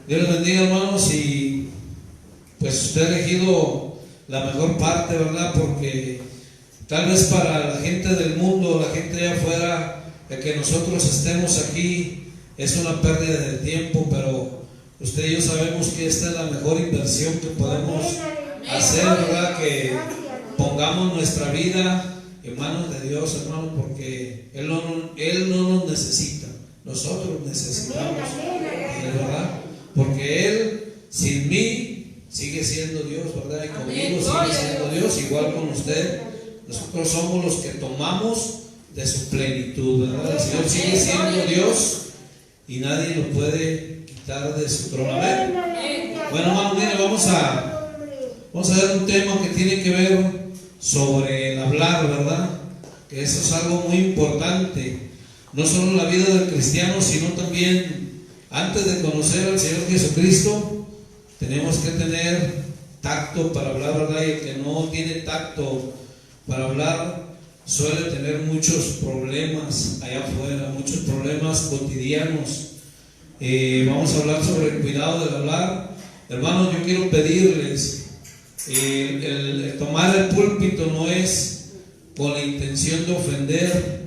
Dios les bendiga, hermanos, y pues usted ha elegido la mejor parte, ¿verdad? Porque tal vez para la gente del mundo, la gente de afuera, el que nosotros estemos aquí es una pérdida de tiempo, pero usted y yo sabemos que esta es la mejor inversión que podemos hacer, ¿verdad? Que pongamos nuestra vida en manos de Dios, hermano, porque Él no nos necesita, nosotros necesitamos, ¿verdad? Porque Él sin mí sigue siendo Dios, ¿verdad? Y conmigo sigue siendo Dios, igual con usted. Nosotros somos los que tomamos de su plenitud, ¿verdad? El Señor sigue siendo Dios y nadie lo puede quitar de su trono. Amén. Bueno, hermano, mire, vamos a ver un tema que tiene que ver sobre el hablar, ¿verdad? Que eso es algo muy importante, no solo en la vida del cristiano, sino también antes de conocer al Señor Jesucristo, tenemos que tener tacto para hablar, ¿verdad? Y el que no tiene tacto para hablar suele tener muchos problemas allá afuera, muchos problemas cotidianos. Vamos a hablar sobre el cuidado del hablar. Hermanos, yo quiero pedirles, el tomar el púlpito no es con la intención de ofender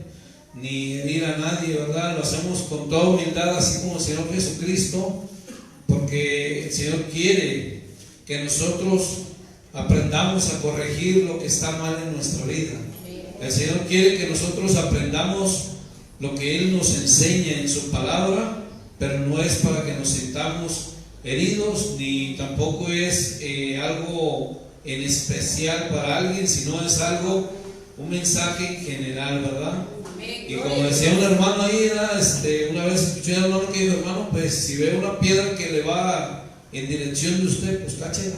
ni herir a nadie, ¿verdad? Lo hacemos con toda humildad, así como el Señor Jesucristo, porque el Señor quiere que nosotros aprendamos a corregir lo que está mal en nuestra vida. El Señor quiere que nosotros aprendamos lo que Él nos enseña en su palabra, pero no es para que nos sintamos heridos, ni tampoco es algo en especial para alguien, sino es un mensaje en general, ¿verdad? Y como decía un hermano ahí, una vez escuché a un hermano que dijo: hermano, pues si ve una piedra que le va en dirección de usted, pues cáchela,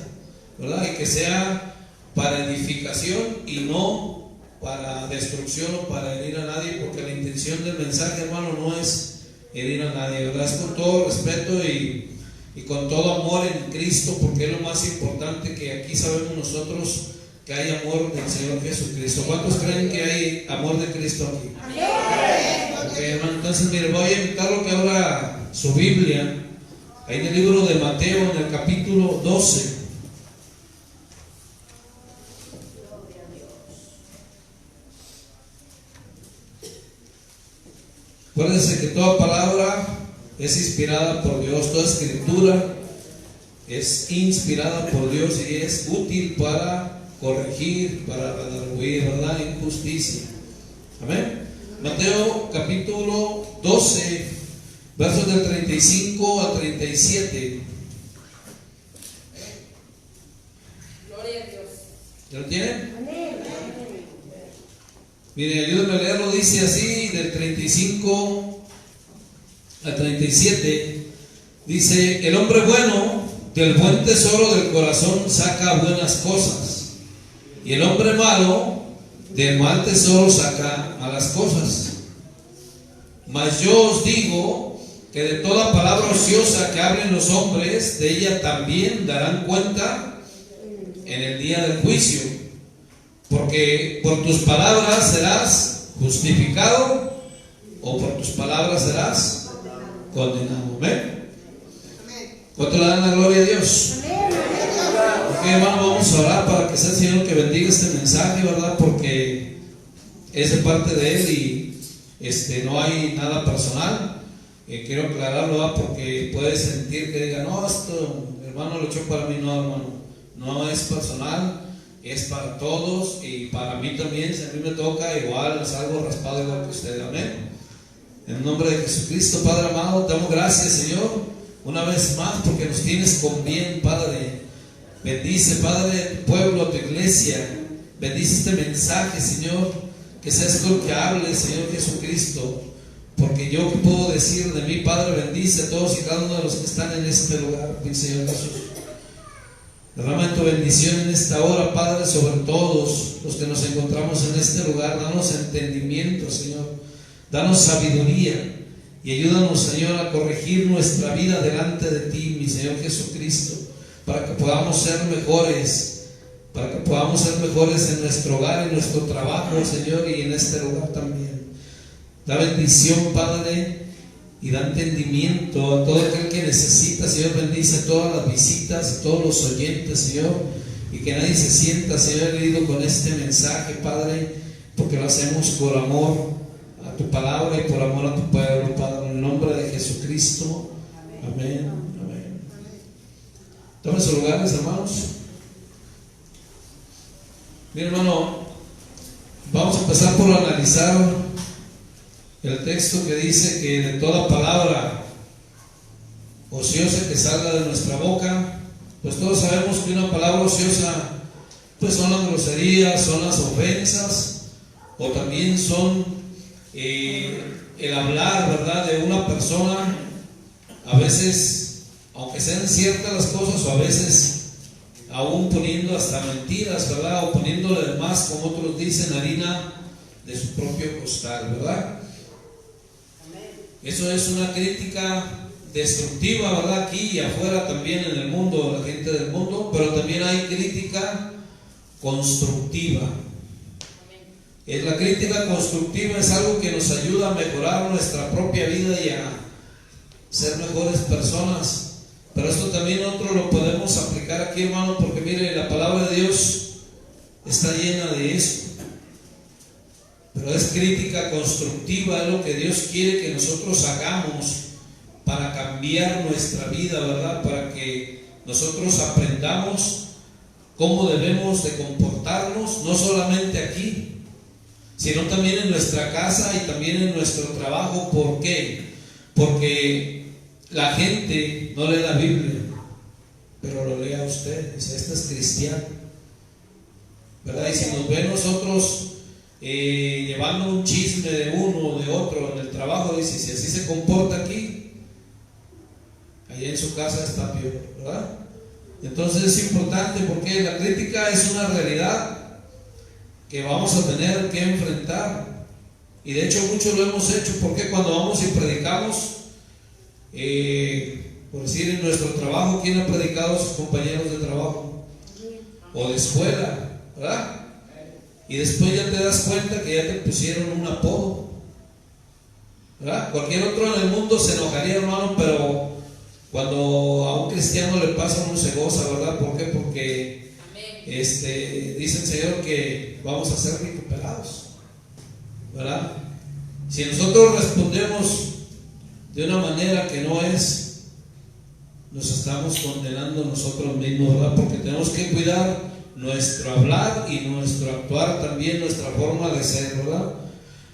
¿verdad? Y que sea para edificación y no para destrucción o para herir a nadie, porque la intención del mensaje, hermano, no es herir a nadie, ¿verdad? Es con todo respeto y con todo amor en Cristo, porque es lo más importante, que aquí sabemos nosotros que hay amor del Señor Jesucristo. ¿Cuántos creen que hay amor de Cristo aquí? Okay, hermano, entonces mire, voy a invitarlo que abra su Biblia ahí en el libro de Mateo, en el capítulo 12. Acuérdense que toda palabra es inspirada por Dios, toda escritura es inspirada por Dios y es útil para corregir, para redarguir, ¿verdad? En justicia. Amén. Mateo capítulo 12, versos del 35 al 37. Gloria a Dios. ¿Ya lo tienen? Mire, ayúdenme a leerlo, dice así, del 35 al 37. Dice: el hombre bueno del buen tesoro del corazón saca buenas cosas, y el hombre malo del mal tesoro saca malas cosas. Mas yo os digo que de toda palabra ociosa que hablen los hombres, de ella también darán cuenta en el día del juicio. Porque por tus palabras serás justificado, o por tus palabras serás condenado. ¿Amén? ¿Cuánto le dan la gloria a Dios? Ok, hermano, vamos a orar para que sea el Señor que bendiga este mensaje, ¿verdad? Porque es de parte de Él y no hay nada personal. Quiero aclararlo, ¿verdad? Porque puede sentir que diga: no, esto hermano lo echó para mí. No, hermano, no es personal, es para todos y para mí también. Si a mí me toca, igual salgo raspado igual que usted. Amén. En el nombre de Jesucristo, Padre amado, te damos gracias, Señor, una vez más, porque nos tienes con bien, Padre. Bendice, Padre, tu pueblo, tu iglesia. Bendice este mensaje, Señor, que seas tú el que hable, Señor Jesucristo. Porque yo, ¿qué puedo decir de mí, Padre? Bendice a todos y cada uno de los que están en este lugar, mi Señor Jesús. Derrama tu bendición en esta hora, Padre, sobre todos los que nos encontramos en este lugar. Danos entendimiento, Señor. Danos sabiduría y ayúdanos, Señor, a corregir nuestra vida delante de ti, mi Señor Jesucristo, para que podamos ser mejores, en nuestro hogar, en nuestro trabajo, Señor, y en este lugar también. Da bendición, Padre, y da entendimiento a todo aquel que necesita. Señor, bendice todas las visitas, a todos los oyentes, Señor, y que nadie se sienta, Señor, herido con este mensaje, Padre, porque lo hacemos por amor a tu palabra y por amor a tu pueblo, Padre, en el nombre de Jesucristo. Amén. Amén. Tomen sus lugares, hermanos. Mira, hermano, vamos a empezar por analizar el texto que dice que de toda palabra ociosa que salga de nuestra boca, pues todos sabemos que una palabra ociosa pues son las groserías, son las ofensas, o también son el hablar, ¿verdad?, de una persona, a veces, aunque sean ciertas las cosas, o a veces aún poniendo hasta mentiras, ¿verdad?, o poniéndole además, como otros dicen, harina de su propio costal, ¿verdad? Eso es una crítica destructiva, ¿verdad?, aquí y afuera también en el mundo, la gente del mundo, pero también hay crítica constructiva. La crítica constructiva es algo que nos ayuda a mejorar nuestra propia vida y a ser mejores personas. Pero esto también nosotros lo podemos aplicar aquí, hermano, porque mire, la palabra de Dios está llena de eso. Pero es crítica constructiva, es lo que Dios quiere que nosotros hagamos para cambiar nuestra vida, ¿verdad? Para que nosotros aprendamos cómo debemos de comportarnos, no solamente aquí, sino también en nuestra casa y también en nuestro trabajo. ¿Por qué? Porque la gente no lee la Biblia, pero lo lee a usted. Dice, este es cristiano, ¿verdad? Y si nos ve nosotros llevando un chisme de uno o de otro en el trabajo, dice, si así se comporta aquí, allá en su casa está peor, ¿verdad? Entonces es importante, porque la crítica es una realidad que vamos a tener que enfrentar, y de hecho muchos lo hemos hecho, porque cuando vamos y predicamos, por decir, en nuestro trabajo, ¿quién ha predicado a sus compañeros de trabajo o de escuela, verdad? Y después ya te das cuenta que ya te pusieron un apodo, ¿verdad? Cualquier otro en el mundo se enojaría, hermano, pero cuando a un cristiano le pasa, uno se goza, ¿verdad? ¿Por qué? Porque dice el Señor que vamos a ser recuperados, ¿verdad? Si nosotros respondemos de una manera que no es, nos estamos condenando nosotros mismos, ¿verdad? Porque tenemos que cuidar nuestro hablar y nuestro actuar, también nuestra forma de ser, ¿verdad?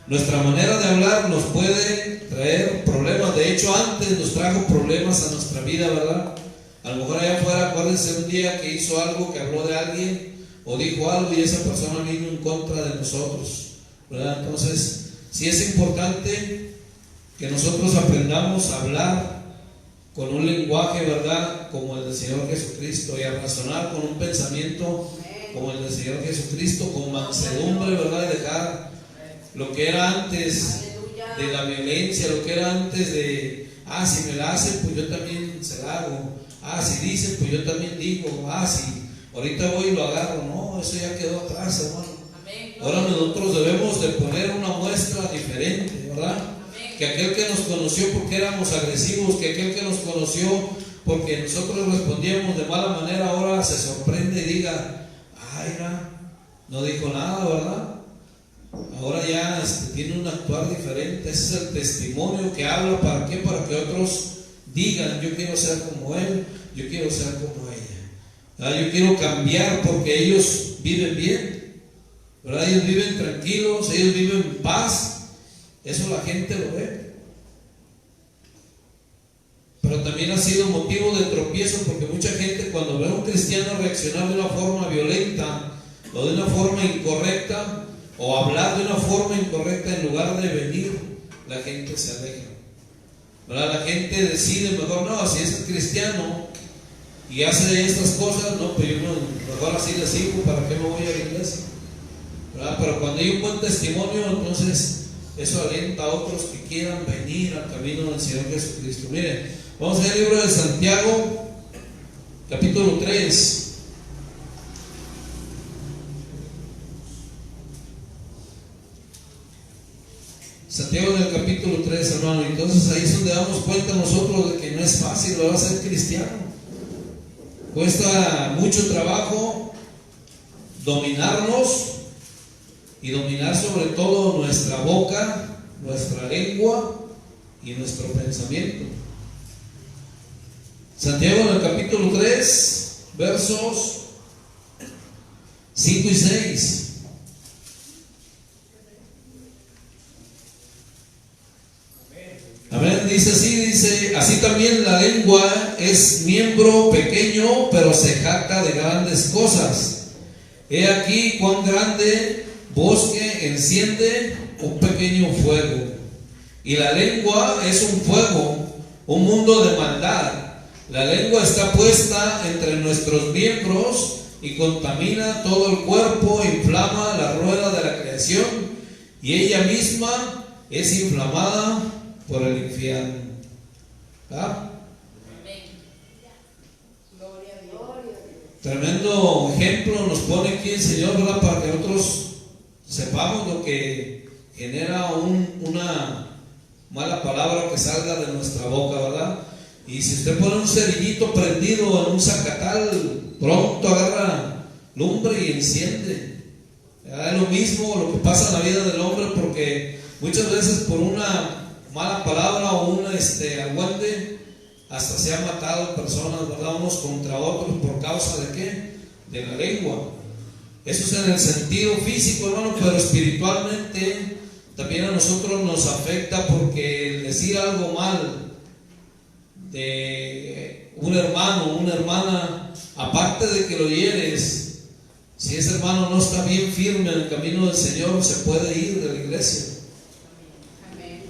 Nuestra manera de hablar nos puede traer problemas. De hecho, antes nos trajo problemas a nuestra vida, ¿verdad? A lo mejor allá afuera, acuérdense un día que hizo algo, que habló de alguien o dijo algo, y esa persona vino en contra de nosotros, ¿verdad? Entonces, sí es importante que nosotros aprendamos a hablar con un lenguaje, ¿verdad?, como el del Señor Jesucristo, y a razonar con un pensamiento como el del Señor Jesucristo, con mansedumbre, ¿verdad?, y dejar lo que era antes de la violencia, lo que era antes de, si me la hacen, pues yo también se la hago, si dicen, pues yo también digo, si ahorita voy y lo agarro. No, eso ya quedó atrás, hermano. Ahora nosotros debemos de poner una muestra diferente, ¿verdad? Que aquel que nos conoció porque éramos agresivos, que aquel que nos conoció porque nosotros respondíamos de mala manera, ahora se sorprende y diga, no dijo nada, ¿verdad? Ahora ya tiene un actuar diferente. Ese es el testimonio que habla. ¿Para qué? Para que otros digan, yo quiero ser como él, yo quiero ser como ella, yo quiero cambiar, porque ellos viven bien, ¿verdad? Ellos viven tranquilos, ellos viven en paz. Eso la gente lo ve. Pero también ha sido motivo de tropiezo, porque mucha gente, cuando ve a un cristiano reaccionar de una forma violenta o de una forma incorrecta, o hablar de una forma incorrecta, en lugar de venir, la gente se aleja, ¿verdad? La gente decide mejor, no, si es cristiano y hace estas cosas, no, pues yo mejor así le sigo, ¿para qué me voy a la iglesia? ¿Verdad? Pero cuando hay un buen testimonio, entonces eso alienta a otros que quieran venir al camino del Señor Jesucristo. Miren, vamos a ver el libro de Santiago, capítulo 3. Santiago, en el capítulo capítulo 3, hermano. Entonces ahí es donde damos cuenta nosotros de que no es fácil, ¿verdad?, ser cristiano. Cuesta mucho trabajo dominarnos y dominar sobre todo nuestra boca, nuestra lengua y nuestro pensamiento. Santiago en el capítulo 3, versos 5 y 6. Amén. Dice, así también la lengua es miembro pequeño, pero se jacta de grandes cosas. He aquí cuán grande bosque enciende un pequeño fuego. Y la lengua es un fuego, un mundo de maldad. La lengua está puesta entre nuestros miembros y contamina todo el cuerpo, inflama la rueda de la creación, y ella misma es inflamada por el infierno. ¿Ah? Tremendo ejemplo nos pone aquí el Señor, ¿verdad?, para que nosotros sepamos lo que genera una mala palabra que salga de nuestra boca, ¿verdad? Y si usted pone un cerillito prendido en un zacatal, pronto agarra lumbre y enciende. Es lo mismo lo que pasa en la vida del hombre, porque muchas veces por una mala palabra o un argüende hasta se han matado personas, ¿verdad?, unos contra otros por causa de ¿qué? De la lengua. Eso es en el sentido físico, hermano, pero espiritualmente también a nosotros nos afecta, porque el decir algo mal de un hermano, una hermana, aparte de que lo hieres, si ese hermano no está bien firme en el camino del Señor, se puede ir de la iglesia. Amén.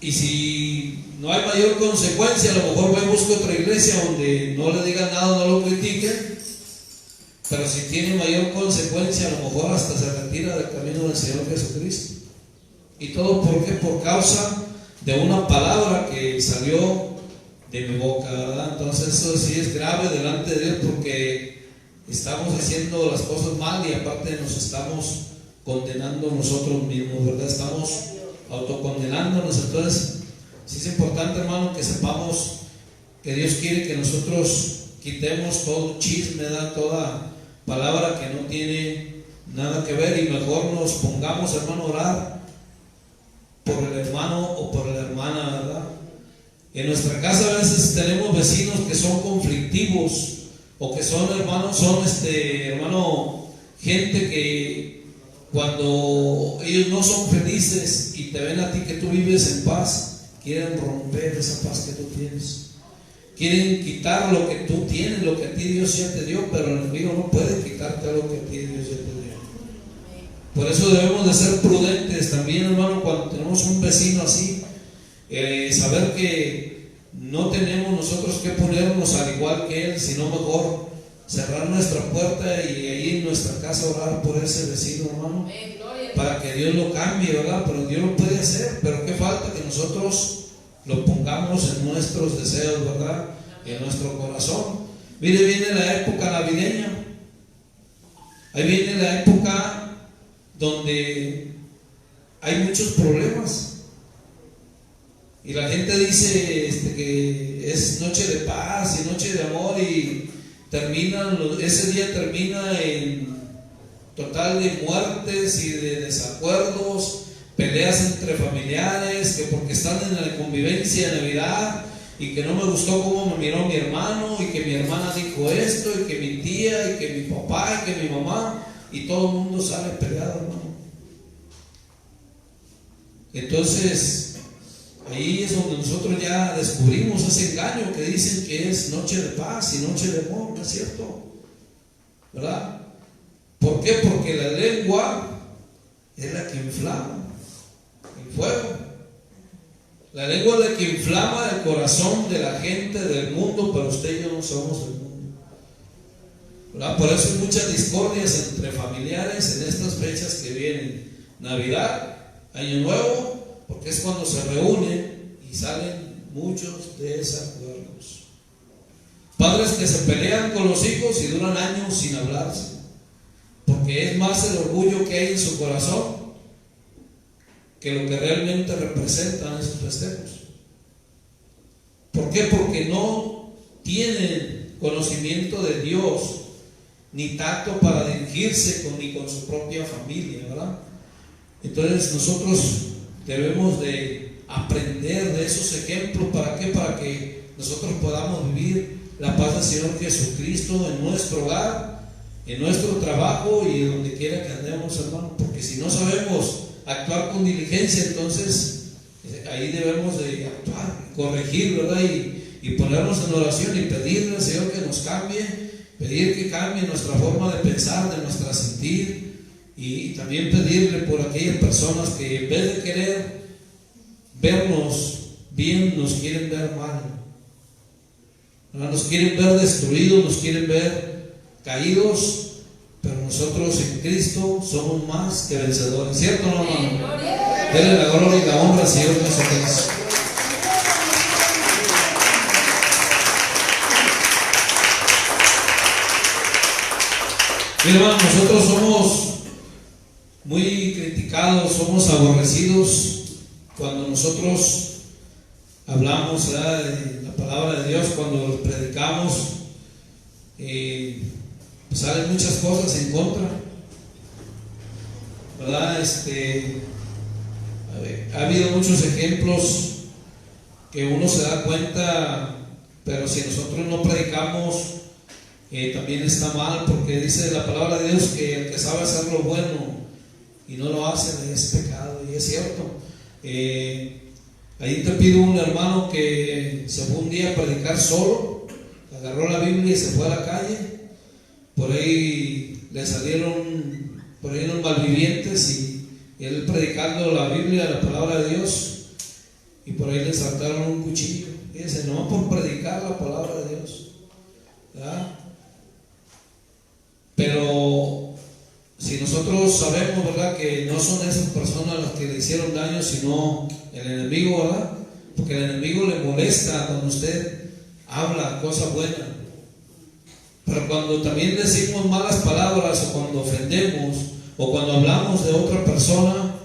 Y si no hay mayor consecuencia, a lo mejor va y busca otra iglesia donde no le digan nada, no lo critiquen. Pero si tiene mayor consecuencia, a lo mejor hasta se retira del camino del Señor Jesucristo. ¿Y todo por qué? Por causa de una palabra que salió de mi boca, ¿verdad? Entonces eso sí es grave delante de Dios, porque estamos haciendo las cosas mal y aparte nos estamos condenando nosotros mismos, ¿verdad? Estamos autocondenándonos. Entonces sí es importante, hermano, que sepamos que Dios quiere que nosotros quitemos todo chisme, ¿verdad?, toda palabra que no tiene nada que ver, y mejor nos pongamos, hermano, a orar por el hermano o por la hermana, ¿verdad? En nuestra casa a veces tenemos vecinos que son conflictivos, o que son hermanos, hermano, gente que cuando ellos no son felices y te ven a ti que tú vives en paz, quieren romper esa paz que tú tienes. Quieren quitar lo que tú tienes, lo que a ti Dios ya te dio, pero el enemigo no puede quitarte lo que a ti Dios ya te dio. Por eso debemos de ser prudentes también, hermano, cuando tenemos un vecino así, saber que no tenemos nosotros que ponernos al igual que él, sino mejor cerrar nuestra puerta y ahí en nuestra casa orar por ese vecino, hermano, para que Dios lo cambie, ¿verdad? Pero Dios lo puede hacer, pero qué falta que nosotros lo pongamos en nuestros deseos, ¿verdad?, en nuestro corazón. Mire, viene la época navideña, ahí viene la época donde hay muchos problemas, y la gente dice que es noche de paz y noche de amor, y ese día termina en total de muertes y de desacuerdos, peleas entre familiares, que porque están en la convivencia de Navidad, y que no me gustó cómo me miró mi hermano, y que mi hermana dijo esto, y que mi tía, y que mi papá, y que mi mamá, y todo el mundo sale peleado, hermano. Entonces ahí es donde nosotros ya descubrimos ese engaño que dicen que es noche de paz y noche de amor. No es cierto, ¿verdad? ¿Por qué? Porque la lengua es la que inflama el fuego. La lengua es la que inflama el corazón de la gente del mundo, pero usted y yo no somos del mundo, ¿verdad? Por eso hay muchas discordias entre familiares en estas fechas que vienen, Navidad, Año Nuevo, porque es cuando se reúnen y salen muchos desacuerdos. Padres que se pelean con los hijos y duran años sin hablarse, porque es más el orgullo que hay en su corazón que lo que realmente representan esos festejos. ¿Por qué? Porque no tienen conocimiento de Dios, ni tacto para dirigirse ni con su propia familia, ¿verdad? Entonces nosotros debemos de aprender de esos ejemplos. ¿Para qué? Para que nosotros podamos vivir la paz del Señor Jesucristo en nuestro hogar, en nuestro trabajo y donde quiera que andemos, hermano. Porque si no sabemos actuar con diligencia, entonces ahí debemos de actuar, corregir, ¿verdad? Y ponernos en oración y pedirle al Señor que nos cambie, pedir que cambie nuestra forma de pensar, de nuestra sentir, y también pedirle por aquellas personas que en vez de querer vernos bien, nos quieren ver mal, ¿verdad? Nos quieren ver destruidos, nos quieren ver caídos, pero nosotros en Cristo somos más que vencedores, ¿cierto o no, hermano? Denle la gloria y la honra al Señor Jesucristo. Mira, hermano, nosotros somos muy criticados, somos aborrecidos cuando nosotros hablamos, ¿verdad?, de la palabra de Dios, cuando predicamos, pues salen muchas cosas en contra, ¿verdad? Ha habido muchos ejemplos que uno se da cuenta, pero si nosotros no predicamos, también está mal, porque dice la palabra de Dios que el que sabe hacer lo bueno y no lo hace es pecado, y es cierto. Ahí te pido un hermano que se fue un día a predicar solo, agarró la Biblia y se fue a la calle. Por ahí le salieron por ahí unos malvivientes y él predicando la Biblia, la palabra de Dios, y por ahí le saltaron un cuchillo. Fíjense, no por predicar la palabra de Dios, ¿verdad? Pero si nosotros sabemos, ¿verdad?, que no son esas personas las que le hicieron daño, sino el enemigo, ¿verdad? Porque el enemigo le molesta cuando usted habla cosas buenas. Pero cuando también decimos malas palabras, o cuando ofendemos, o cuando hablamos de otra persona,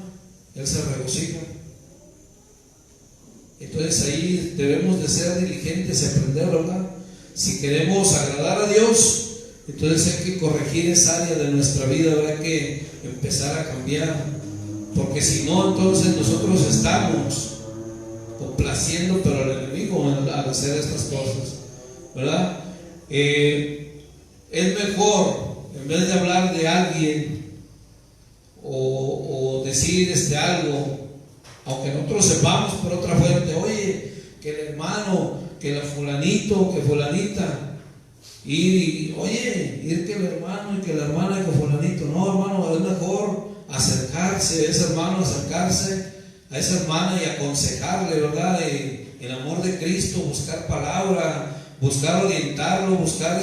él se regocija. Entonces ahí debemos de ser diligentes y aprender, ¿verdad? Si queremos agradar a Dios, entonces hay que corregir esa área de nuestra vida, ¿verdad? Hay que empezar a cambiar, porque si no, entonces nosotros estamos complaciendo pero al enemigo al hacer estas cosas, ¿verdad? Es mejor, en vez de hablar de alguien o decir algo, aunque nosotros sepamos por otra fuente, oye, que el hermano, que la fulanito, que fulanita, y oye, ir que el hermano y que la hermana y que fulanito. No, hermano, es mejor acercarse a ese hermano, acercarse a esa hermana y aconsejarle, ¿verdad? El amor de Cristo, buscar palabra, buscar orientarlo, buscar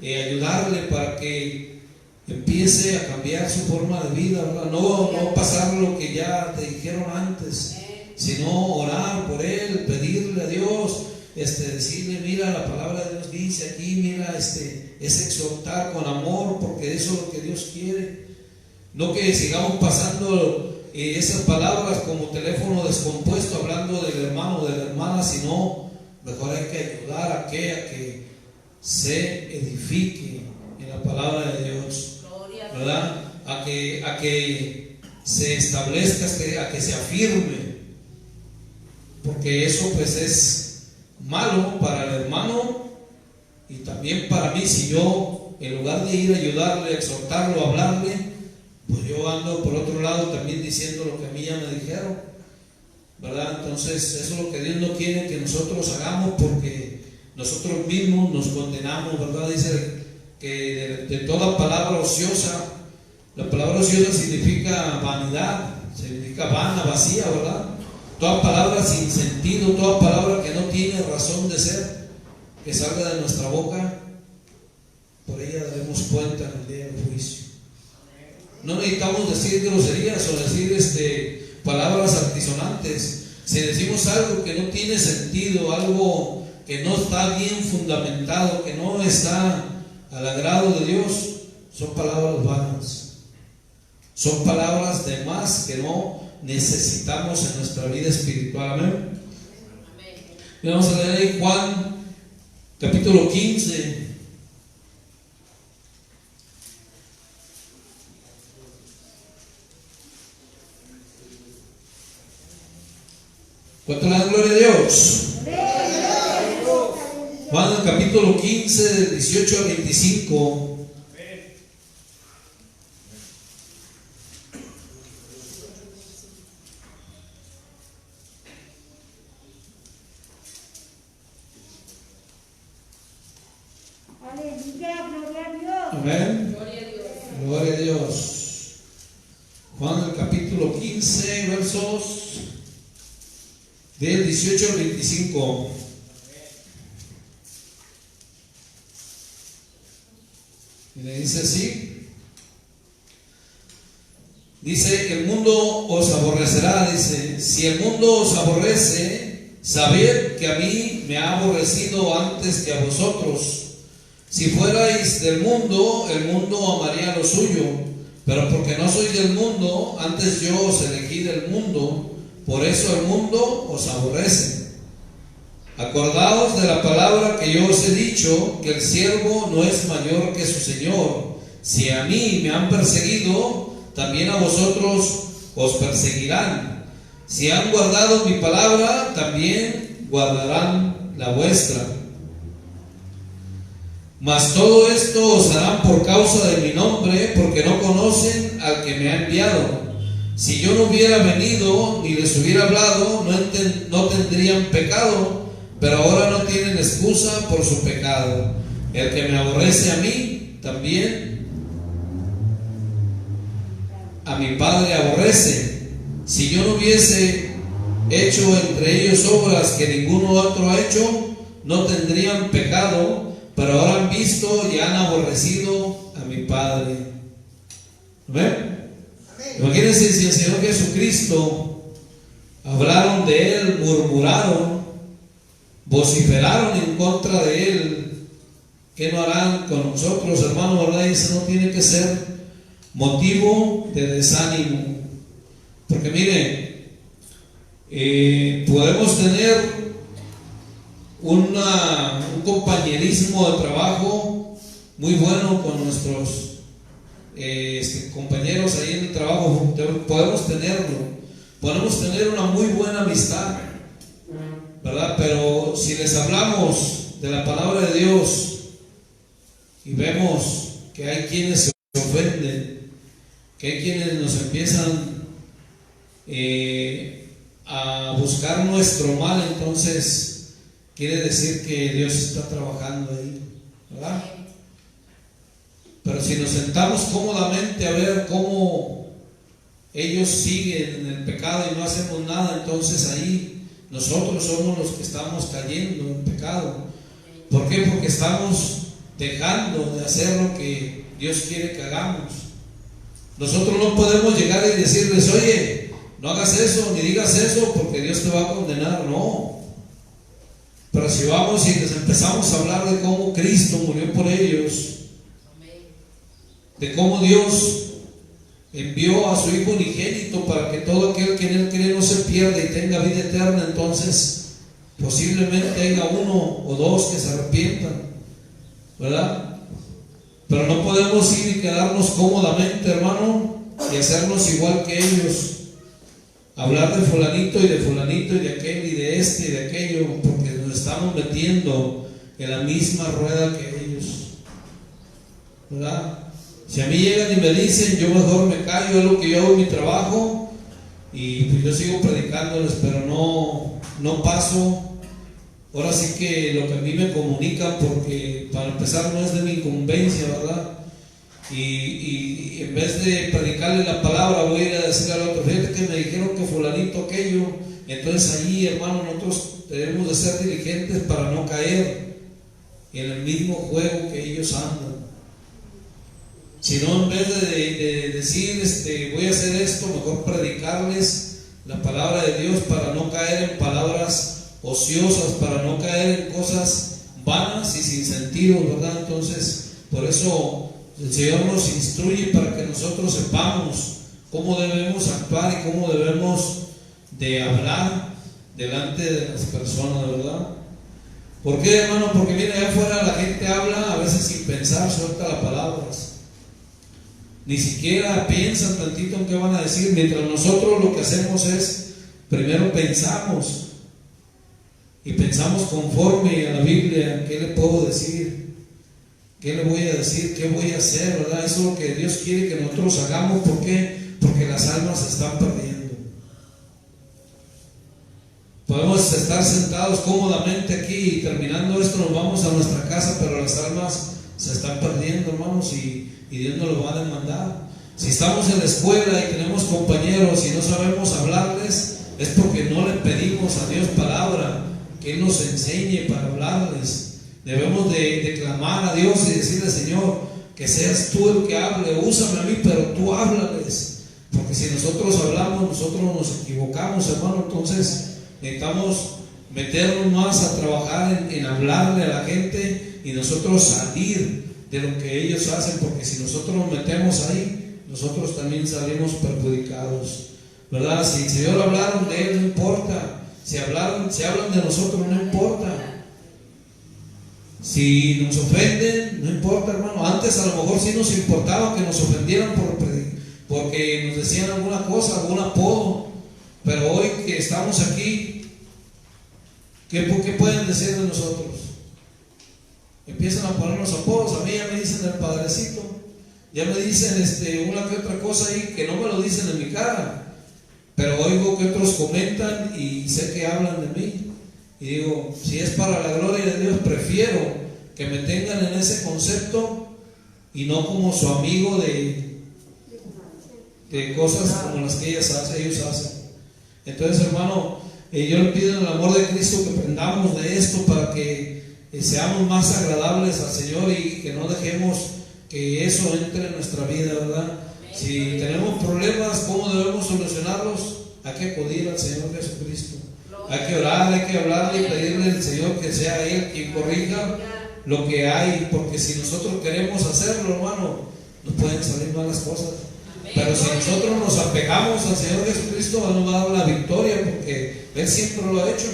ayudarle para que empiece a cambiar su forma de vida, ¿verdad? No pasar lo que ya te dijeron antes, sino orar por él, pedirle a Dios, decirle, mira, la palabra de Dios dice aquí, mira, es exhortar con amor, porque eso es lo que Dios quiere. No que sigamos pasando esas palabras como teléfono descompuesto, hablando del hermano o de la hermana, sino mejor hay que ayudar a que se edifique en la palabra de Dios, ¿verdad? A que se establezca, a que se afirme, porque eso pues es malo para el hermano y también para mí. Si yo, en lugar de ir a ayudarle, exhortarlo, hablarle, pues yo ando por otro lado también diciendo lo que a mí ya me dijeron, ¿verdad? Entonces eso es lo que Dios no quiere que nosotros hagamos, porque nosotros mismos nos condenamos, ¿verdad? Dice que de toda palabra ociosa, la palabra ociosa significa vanidad, significa vana, vacía, ¿verdad? Toda palabra sin sentido, toda palabra que no tiene razón de ser, que salga de nuestra boca, por ella daremos cuenta en el día del juicio. No necesitamos decir groserías o decir palabras altisonantes. Si decimos algo que no tiene sentido, algo que no está bien fundamentado, que no está al agrado de Dios, son palabras vanas, son palabras de más que no necesitamos en nuestra vida espiritual. Amén. Y vamos a leer ahí Juan capítulo 15. ¿Cuánto le dan gloria a Dios? Juan capítulo 15 del 18 al 25. Amén. Gloria a Dios. Juan el capítulo 15 versos del 18 al 25. Y le dice así. Dice, el mundo os aborrecerá. Dice, si el mundo os aborrece, sabed que a mí me ha aborrecido antes que a vosotros. Si fuerais del mundo, el mundo amaría lo suyo, pero porque no sois del mundo, antes yo os elegí del mundo, por eso el mundo os aborrece. Acordaos de la palabra que yo os he dicho, que el siervo no es mayor que su señor. Si a mí me han perseguido, también a vosotros os perseguirán. Si han guardado mi palabra, también guardarán la vuestra. Mas todo esto os harán por causa de mi nombre, porque no conocen al que me ha enviado. Si yo no hubiera venido ni les hubiera hablado, no tendrían pecado, pero ahora no tienen excusa por su pecado. El que me aborrece a mí, también a mi Padre aborrece. Si yo no hubiese hecho entre ellos obras que ninguno otro ha hecho, no tendrían pecado, pero ahora han visto y han aborrecido a mi Padre. ¿Ven? Imagínense si el Señor Jesucristo hablaron de Él, murmuraron, vociferaron en contra de Él. ¿Qué no harán con nosotros, hermanos? ¿Verdad? Y eso no tiene que ser motivo de desánimo. Porque miren, podemos tener un compañerismo de trabajo muy bueno con nuestros compañeros ahí en el trabajo. Podemos tener una muy buena amistad, ¿verdad? Pero si les hablamos de la palabra de Dios y vemos que hay quienes se ofenden, que hay quienes nos empiezan a buscar nuestro mal, entonces quiere decir que Dios está trabajando ahí, ¿verdad? Pero si nos sentamos cómodamente a ver cómo ellos siguen en el pecado y no hacemos nada, entonces ahí nosotros somos los que estamos cayendo en pecado. ¿Por qué? Porque estamos dejando de hacer lo que Dios quiere que hagamos. Nosotros no podemos llegar y decirles, oye, no hagas eso, ni digas eso, porque Dios te va a condenar. No. Pero si vamos y les empezamos a hablar de cómo Cristo murió por ellos, de cómo Dios envió a su Hijo unigénito para que todo aquel que en Él cree no se pierda y tenga vida eterna, entonces posiblemente haya uno o dos que se arrepientan, ¿verdad? Pero no podemos ir y quedarnos cómodamente, hermano, y hacernos igual que ellos. Hablar de fulanito y de fulanito y de aquel y de este y de aquello, porque nos estamos metiendo en la misma rueda que ellos, ¿verdad? Si a mí llegan y me dicen, yo mejor me callo, es lo que yo hago en mi trabajo, y pues yo sigo predicándoles, pero no paso. Ahora sí que lo que a mí me comunican, porque para empezar no es de mi incumbencia, ¿verdad? Y en vez de predicarle la palabra, voy a ir a decirle al otro, fíjate que me dijeron que fulanito aquello. Entonces ahí, hermano, nosotros debemos de ser diligentes para no caer en el mismo juego que ellos andan. Si no, en vez de decir, voy a hacer esto, mejor predicarles la palabra de Dios para no caer en palabras ociosas, para no caer en cosas vanas y sin sentido, ¿verdad? Entonces, por eso el Señor nos instruye para que nosotros sepamos cómo debemos actuar y cómo debemos de hablar delante de las personas, ¿verdad? ¿Por qué, hermano? Porque mira, allá afuera la gente habla a veces sin pensar, suelta las palabras. Ni siquiera piensan tantito en qué van a decir, mientras nosotros lo que hacemos es, primero pensamos, y pensamos conforme a la Biblia, ¿qué le puedo decir? ¿Qué le voy a decir? ¿Qué voy a hacer? ¿Verdad? Eso es lo que Dios quiere que nosotros hagamos. ¿Por qué? Porque las almas se están perdiendo. Podemos estar sentados cómodamente aquí y terminando esto nos vamos a nuestra casa, pero las almas se están perdiendo, hermanos, y Dios nos lo va a demandar. Si estamos en la escuela y tenemos compañeros y no sabemos hablarles, es porque no le pedimos a Dios palabra, que Él nos enseñe para hablarles. Debemos de clamar a Dios y decirle: Señor, que seas tú el que hable, úsame a mí, pero tú háblales. Porque si nosotros hablamos, nosotros nos equivocamos, hermano. Entonces necesitamos meternos más a trabajar en hablarle a la gente y nosotros salir de lo que ellos hacen, porque si nosotros nos metemos ahí, nosotros también salimos perjudicados, ¿verdad? Si el Señor hablaron de Él, no importa. Si hablan de nosotros, no importa. Si nos ofenden, no importa, hermano. Antes a lo mejor sí nos importaba que nos ofendieran porque nos decían alguna cosa, algún apodo. Pero hoy que estamos aquí, ¿qué pueden decir de nosotros? Empiezan a ponernos apodos. A mí ya me dicen el padrecito, ya me dicen una que otra cosa ahí que no me lo dicen en mi cara, pero oigo que otros comentan y sé que hablan de mí. Y digo, si es para la gloria de Dios, prefiero que me tengan en ese concepto y no como su amigo de cosas como las que ellos hacen. Entonces, hermano, yo le pido en el amor de Cristo que aprendamos de esto para que seamos más agradables al Señor y que no dejemos que eso entre en nuestra vida, ¿verdad? Si tenemos problemas, ¿cómo debemos solucionarlos? Hay que acudir al Señor Jesucristo. Hay que orar, hay que hablarle y pedirle al Señor que sea Él quien corrija lo que hay, porque si nosotros queremos hacerlo, hermano, nos pueden salir malas cosas. Pero si nosotros nos apegamos al Señor Jesucristo, Él nos va a dar la victoria, porque Él siempre lo ha hecho.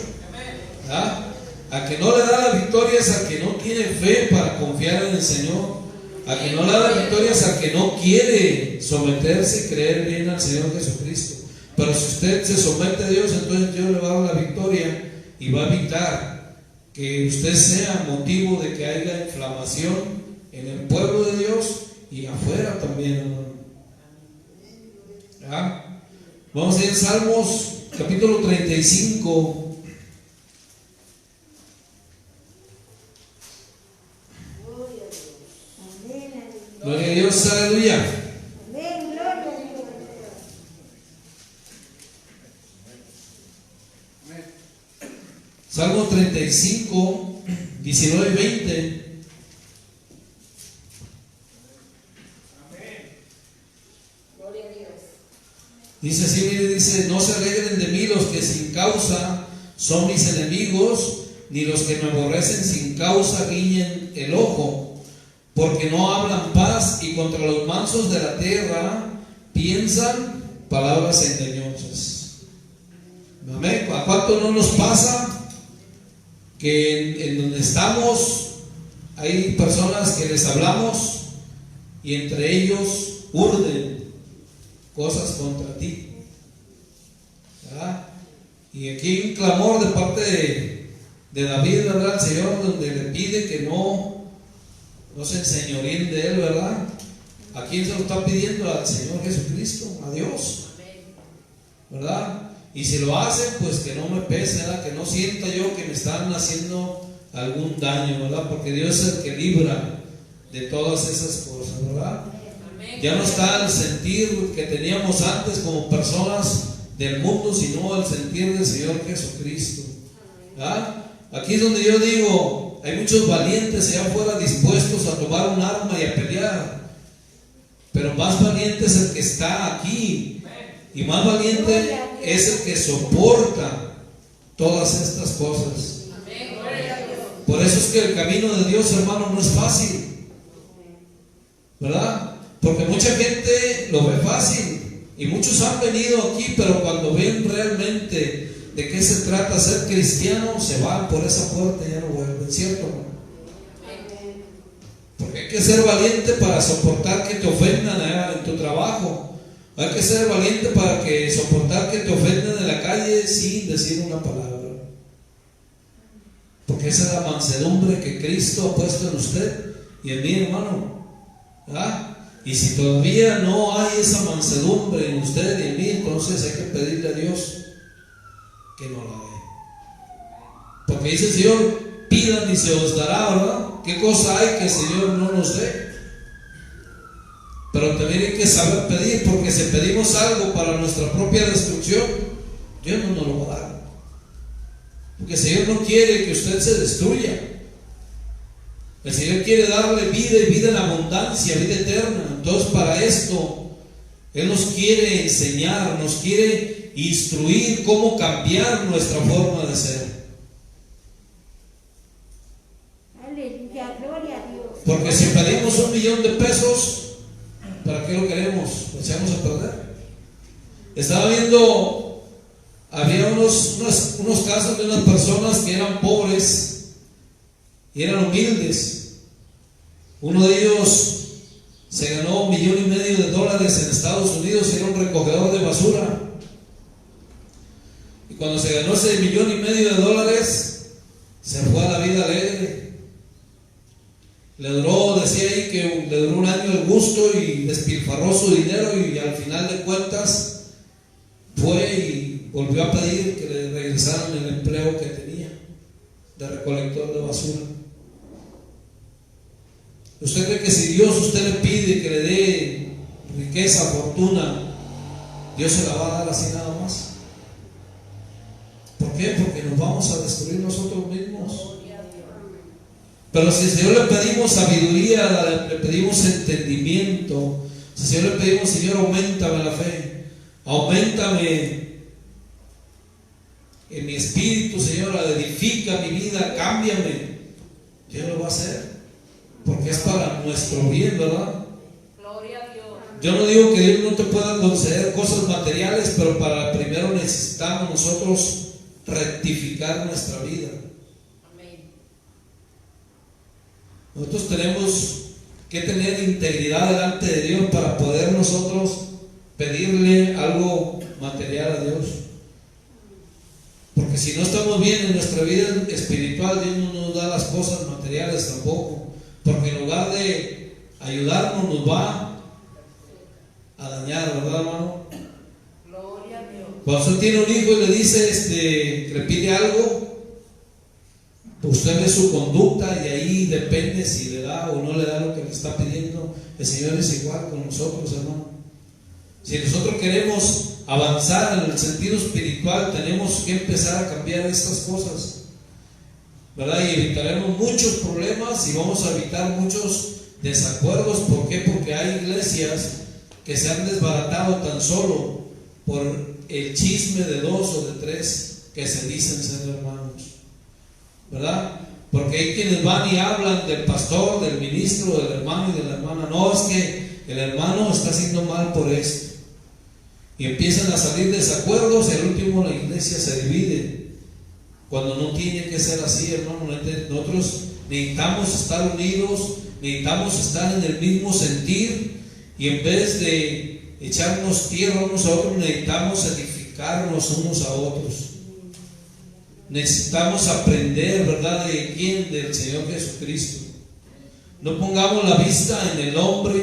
¿Ah? A que no le da la victoria es a que no tiene fe para confiar en el Señor. A que no le da la victoria es a que no quiere someterse y creer bien al Señor Jesucristo. Pero si usted se somete a Dios, entonces Dios le va a dar la victoria y va a evitar que usted sea motivo de que haya inflamación en el pueblo de Dios y afuera también, hermano. ¿Ah? Vamos a ir en Salmos capítulo 35. Gloria a Dios, aleluya. Salmo 35, 19 y 20. Gloria a Dios. Dice así, mire, dice: no se alegren de mí los que sin causa son mis enemigos, ni los que me aborrecen sin causa guiñen el ojo, porque no hablan paz y contra los mansos de la tierra piensan palabras engañosas. Amén. ¿A cuánto no nos pasa que en donde estamos hay personas que les hablamos y entre ellos urden cosas contra ti? ¿Verdad? Y aquí hay un clamor de parte de David, ¿verdad? El Señor, donde le pide que no se enseñoreen de él, ¿verdad? ¿A quién se lo está pidiendo? Al Señor Jesucristo, a Dios, ¿verdad? Y si lo hacen, pues que no me pese, ¿verdad? Que no sienta yo que me están haciendo algún daño, ¿verdad? Porque Dios es el que libra de todas esas cosas, ¿verdad? Ya no está el sentir que teníamos antes como personas del mundo, sino el sentir del Señor Jesucristo, ¿verdad? Aquí es donde yo digo, hay muchos valientes allá afuera dispuestos a tomar un arma y a pelear, pero más valiente es el que está aquí, y más valiente es el que soporta todas estas cosas. Por eso es que el camino de Dios, hermano, no es fácil, ¿verdad? Porque mucha gente lo ve fácil Y muchos han venido aquí, pero cuando ven realmente de qué se trata ser cristiano, se van por esa puerta y ya no vuelven, ¿cierto? Porque hay que ser valiente para soportar que te ofendan en tu trabajo. Hay que ser valiente para soportar que te ofendan en la calle sin decir una palabra. Porque esa es la mansedumbre que Cristo ha puesto en usted y en mí, hermano. ¿Ah? Y si todavía no hay esa mansedumbre en usted y en mí, entonces hay que pedirle a Dios que no la dé. Porque dice el Señor, pidan y se os dará, ¿verdad? ¿Qué cosa hay que el Señor no nos dé? Pero también hay que saber pedir, porque si pedimos algo para nuestra propia destrucción, Dios no nos lo va a dar. Porque el Señor no quiere que usted se destruya. El Señor quiere darle vida y vida en abundancia, vida eterna. Entonces para esto Él nos quiere enseñar, nos quiere instruir cómo cambiar nuestra forma de ser. Aleluya, gloria a Dios. Porque si pedimos $1,000,000, ¿para qué lo queremos? ¿Lo echamos a perder? Estaba viendo, había unos casos de unas personas que eran pobres y eran humildes. Uno de ellos se ganó $1,500,000 en Estados Unidos y era un recogedor de basura. Y cuando se ganó ese $1,500,000, se fue a la vida alegre. Le duró, decía ahí que le duró un año el gusto y despilfarró su dinero, y al final de cuentas fue y volvió a pedir que le regresaran el empleo que tenía de recolector de basura. ¿Usted cree que si Dios usted le pide que le dé riqueza, fortuna, Dios se la va a dar así nada más? ¿Por qué? Porque nos vamos a destruir nosotros mismos. Pero si al Señor le pedimos sabiduría, le pedimos entendimiento, si al Señor le pedimos, Señor, auméntame la fe, auméntame en mi espíritu, Señor, edifica mi vida, cámbiame, Dios lo va a hacer, porque es para nuestro bien, ¿verdad? Gloria a Dios. Yo no digo que Dios no te pueda conceder cosas materiales, pero para primero necesitamos nosotros rectificar nuestra vida. Nosotros tenemos que tener integridad delante de Dios para poder nosotros pedirle algo material a Dios. Porque si no estamos bien en nuestra vida espiritual, Dios no nos da las cosas materiales tampoco. Porque en lugar de ayudarnos, nos va a dañar, ¿verdad, hermano? Gloria a Dios. Cuando usted tiene un hijo y le dice, que le pide algo, usted ve su conducta y ahí depende si le da o no le da lo que le está pidiendo. El Señor es igual con nosotros, hermano. Si nosotros queremos avanzar en el sentido espiritual, tenemos que empezar a cambiar estas cosas, ¿verdad? Y evitaremos muchos problemas y vamos a evitar muchos desacuerdos. ¿Por qué? Porque hay iglesias que se han desbaratado tan solo por el chisme de 2 o de 3 que se dicen ser hermanos, ¿verdad? Porque hay quienes van y hablan del pastor, del ministro, del hermano y de la hermana. No, es que el hermano está haciendo mal por esto. Y empiezan a salir desacuerdos y al último la iglesia se divide. Cuando no tiene que ser así, hermano. Nosotros necesitamos estar unidos, necesitamos estar en el mismo sentir, y en vez de echarnos tierra unos a otros, necesitamos edificarnos unos a otros. Necesitamos aprender, ¿verdad? ¿De quién? Del Señor Jesucristo. No pongamos la vista en el hombre,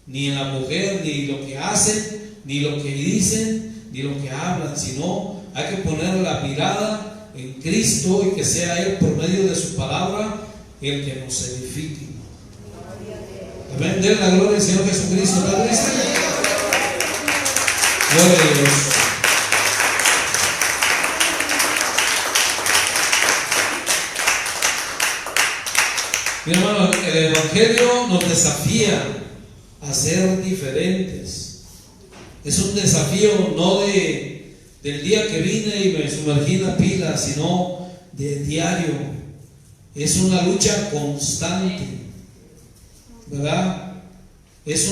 ni en la mujer, ni lo que hacen, ni lo que dicen, ni lo que hablan, sino hay que poner la mirada en Cristo, y que sea Él por medio de su palabra el que nos edifique. Amén. Den la gloria al Señor Jesucristo. ¿Está listo? Gloria a Dios. Mi hermano, el Evangelio nos desafía a ser diferentes. Es un desafío no del día que vine y me sumergí en la pila, sino de diario. Es una lucha constante, ¿verdad? Es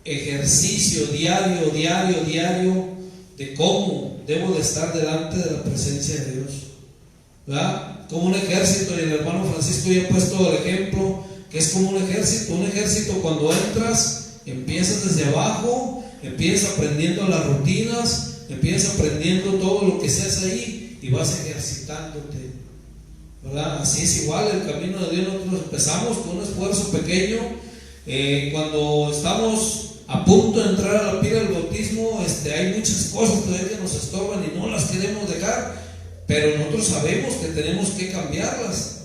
ejercicio diario de cómo debo de estar delante de la presencia de Dios, ¿verdad? Como un ejército, y el hermano Francisco ya ha puesto el ejemplo que es como un ejército cuando entras, empiezas desde abajo, empiezas aprendiendo las rutinas, empiezas aprendiendo todo lo que se hace ahí y vas ejercitándote, ¿verdad? Así es igual el camino de Dios. Nosotros empezamos con un esfuerzo pequeño, cuando estamos a punto de entrar a la pila del bautismo, hay muchas cosas todavía que nos estorban y no las queremos dejar, pero nosotros sabemos que tenemos que cambiarlas,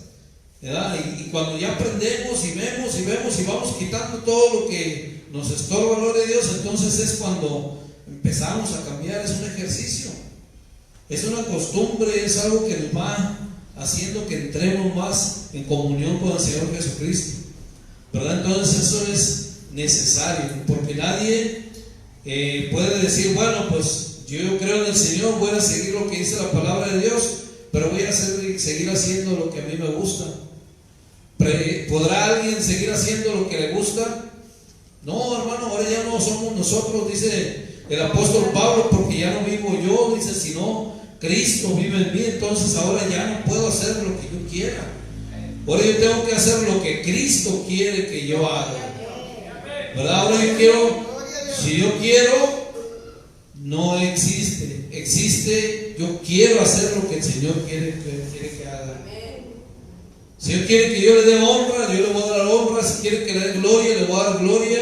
¿verdad? Y cuando ya aprendemos y vemos y vamos quitando todo lo que nos estorba, gloria a Dios, entonces es cuando empezamos a cambiar. Es un ejercicio, es una costumbre, es algo que nos va haciendo que entremos más en comunión con el Señor Jesucristo, ¿verdad? Entonces eso es necesario, porque nadie puede decir, bueno, pues yo creo en el Señor, voy a seguir lo que dice la palabra de Dios, pero voy a seguir haciendo lo que a mí me gusta. ¿Podrá alguien seguir haciendo lo que le gusta? No, hermano, ahora ya no somos nosotros, dice el apóstol Pablo, porque ya no vivo yo, dice, sino Cristo vive en mí. Entonces ahora ya no puedo hacer lo que yo quiera, ahora yo tengo que hacer lo que Cristo quiere que yo haga, ¿verdad? Ahora yo quiero, si yo quiero, no existe yo quiero hacer lo que el Señor quiere que haga. Si Él quiere que yo le dé honra, yo le voy a dar honra. Si quiere que le dé gloria, le voy a dar gloria,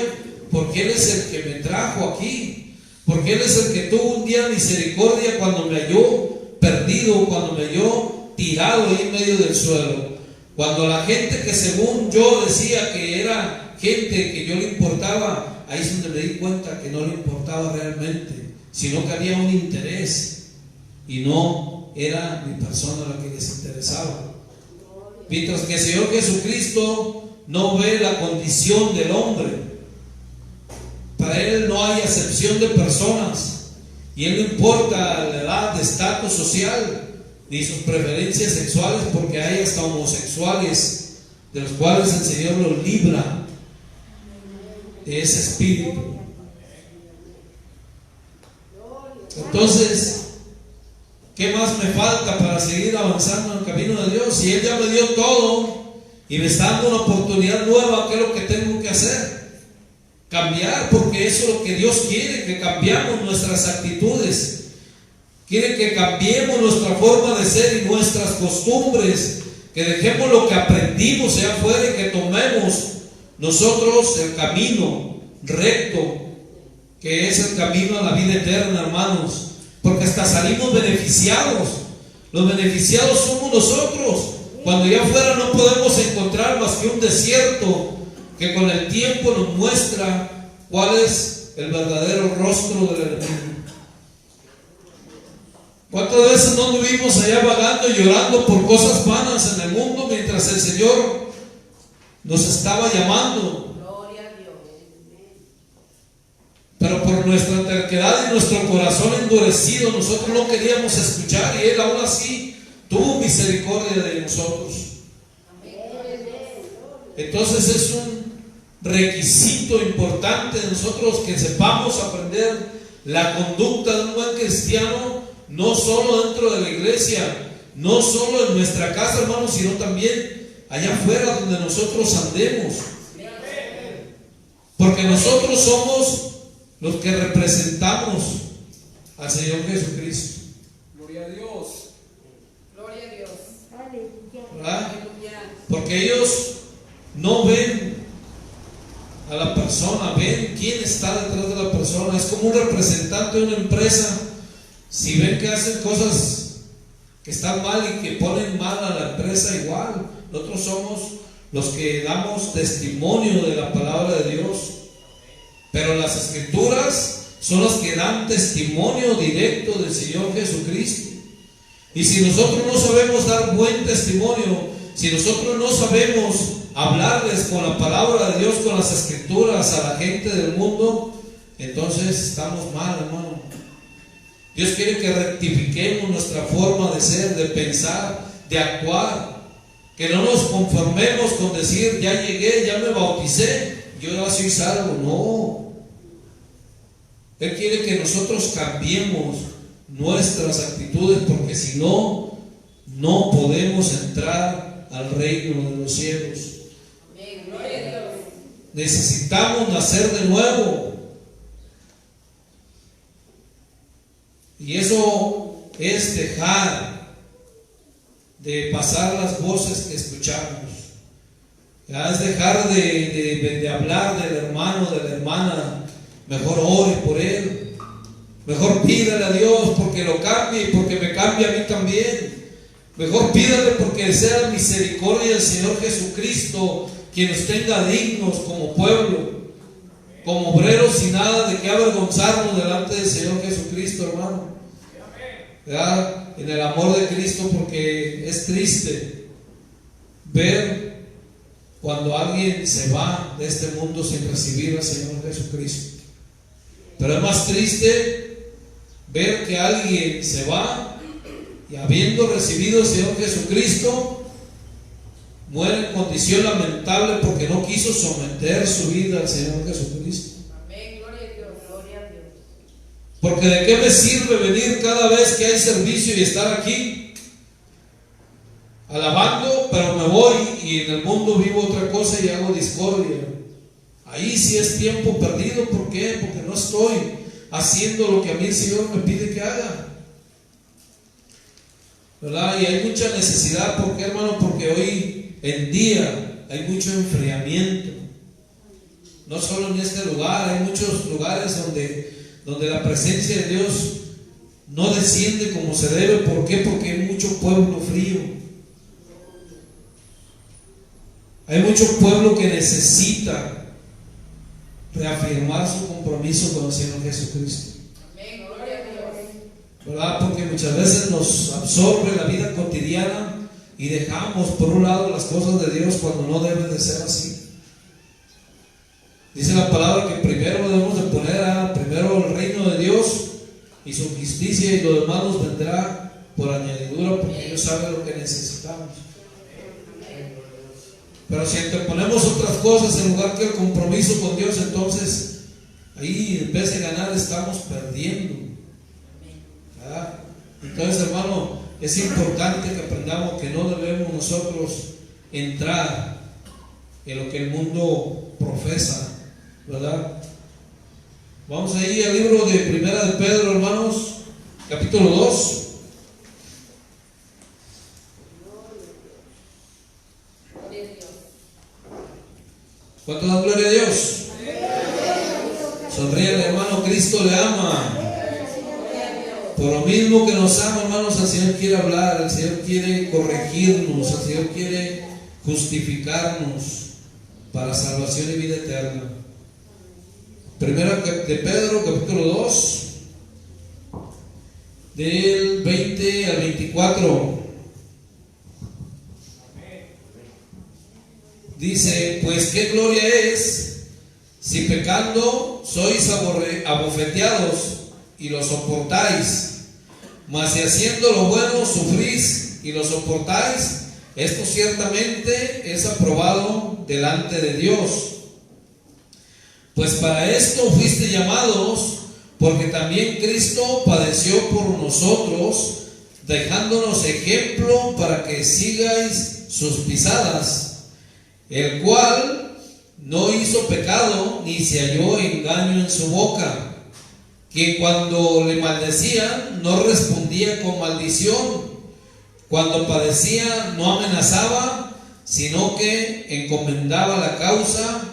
porque Él es el que me trajo aquí, porque Él es el que tuvo un día misericordia cuando me halló perdido, cuando me halló tirado ahí en medio del suelo, cuando la gente que según yo decía que era gente que yo le importaba, ahí es donde me di cuenta que no le importaba realmente, sino que había un interés y no era mi persona la que les interesaba. Mientras que el Señor Jesucristo no ve la condición del hombre, para Él no hay acepción de personas, y Él no importa la edad, de estatus social, ni sus preferencias sexuales, porque hay hasta homosexuales, de los cuales el Señor los libra de ese espíritu. Entonces, ¿qué más me falta para seguir avanzando en el camino de Dios? Si Él ya me dio todo y me está dando una oportunidad nueva, ¿qué es lo que tengo que hacer? Cambiar, porque eso es lo que Dios quiere, que cambiemos nuestras actitudes, quiere que cambiemos nuestra forma de ser y nuestras costumbres, que dejemos lo que aprendimos allá afuera y que tomemos nosotros el camino recto, que es el camino a la vida eterna, hermanos. Porque hasta salimos beneficiados. Los beneficiados somos nosotros. Cuando allá afuera no podemos encontrar más que un desierto que con el tiempo nos muestra cuál es el verdadero rostro del enemigo. ¿Cuántas veces no vivimos allá vagando y llorando por cosas vanas en el mundo mientras el Señor nos estaba llamando? Pero por nuestra terquedad y nuestro corazón endurecido, nosotros no queríamos escuchar, y Él aún así tuvo misericordia de nosotros. Entonces es un requisito importante de nosotros que sepamos aprender la conducta de un buen cristiano, no solo dentro de la iglesia, no solo en nuestra casa, hermanos, sino también allá afuera donde nosotros andemos. Porque nosotros somos los que representamos al Señor Jesucristo. Gloria a Dios. Gloria a Dios. ¿Verdad? Porque ellos no ven a la persona, ven quién está detrás de la persona. Es como un representante de una empresa. Si ven que hacen cosas que están mal y que ponen mal a la empresa, igual nosotros somos los que damos testimonio de la palabra de Dios. Pero las Escrituras son las que dan testimonio directo del Señor Jesucristo. Y si nosotros no sabemos dar buen testimonio, si nosotros no sabemos hablarles con la palabra de Dios, con las Escrituras a la gente del mundo, entonces estamos mal, hermano. Dios quiere que rectifiquemos nuestra forma de ser, de pensar, de actuar. Que no nos conformemos con decir, ya llegué, ya me bauticé, yo ya soy salvo. No. Él quiere que nosotros cambiemos nuestras actitudes, porque si no, no podemos entrar al reino de los cielos. Amén. Gloria a Dios. Necesitamos nacer de nuevo. Y eso es dejar de pasar las voces que escuchamos. Ya es dejar de hablar del hermano, de la hermana. Mejor ore por él. Mejor pídale a Dios porque lo cambie y porque me cambie a mí también. Mejor pídale porque sea la misericordia del Señor Jesucristo quien nos tenga dignos como pueblo, como obreros, sin nada de qué avergonzarnos delante del Señor Jesucristo, hermano. ¿Verdad? En el amor de Cristo, porque es triste ver cuando alguien se va de este mundo sin recibir al Señor Jesucristo. Pero es más triste ver que alguien se va y habiendo recibido al Señor Jesucristo, muere en condición lamentable porque no quiso someter su vida al Señor Jesucristo. Amén. Gloria a Dios. Gloria a Dios. Porque ¿de qué me sirve venir cada vez que hay servicio y estar aquí alabando, pero me voy y en el mundo vivo otra cosa y hago discordia? Ahí sí es tiempo perdido. ¿Por qué? Porque no estoy haciendo lo que a mí el Señor me pide que haga, ¿verdad? Y hay mucha necesidad. ¿Por qué, hermano? Porque hoy en día hay mucho enfriamiento. No solo en este lugar, hay muchos lugares donde la presencia de Dios no desciende como se debe. ¿Por qué? Porque hay mucho pueblo frío. Hay mucho pueblo que necesita reafirmar su compromiso con el Señor Jesucristo. Amén. Gloria a Dios. ¿Verdad? Porque muchas veces nos absorbe la vida cotidiana y dejamos por un lado las cosas de Dios cuando no debe de ser así. Dice la palabra que primero debemos de poner primero el reino de Dios y su justicia, y lo demás nos vendrá por añadidura, porque Dios sabe lo que necesitamos. Pero si anteponemos otras cosas en lugar que el compromiso con Dios, entonces ahí en vez de ganar estamos perdiendo, ¿verdad? Entonces, hermano, es importante que aprendamos que no debemos nosotros entrar en lo que el mundo profesa, ¿verdad? Vamos ahí al libro de Primera de Pedro, hermanos, capítulo 2. Gloria a Dios. ¿Cuánto dan gloria a Dios? Sonríe, hermano, Cristo le ama. Por lo mismo que nos ama, hermanos, el Señor quiere hablar, el Señor quiere corregirnos, el Señor quiere justificarnos para salvación y vida eterna. Primera de Pedro, capítulo 2, del 20 al 24. Dice: pues qué gloria es si pecando sois abofeteados y lo soportáis, mas si haciendo lo bueno sufrís y lo soportáis, esto ciertamente es aprobado delante de Dios. Pues para esto fuiste llamados, porque también Cristo padeció por nosotros, dejándonos ejemplo para que sigáis sus pisadas, el cual no hizo pecado, ni se halló engaño en su boca, quien cuando le maldecían no respondía con maldición, cuando padecía no amenazaba, sino que encomendaba la causa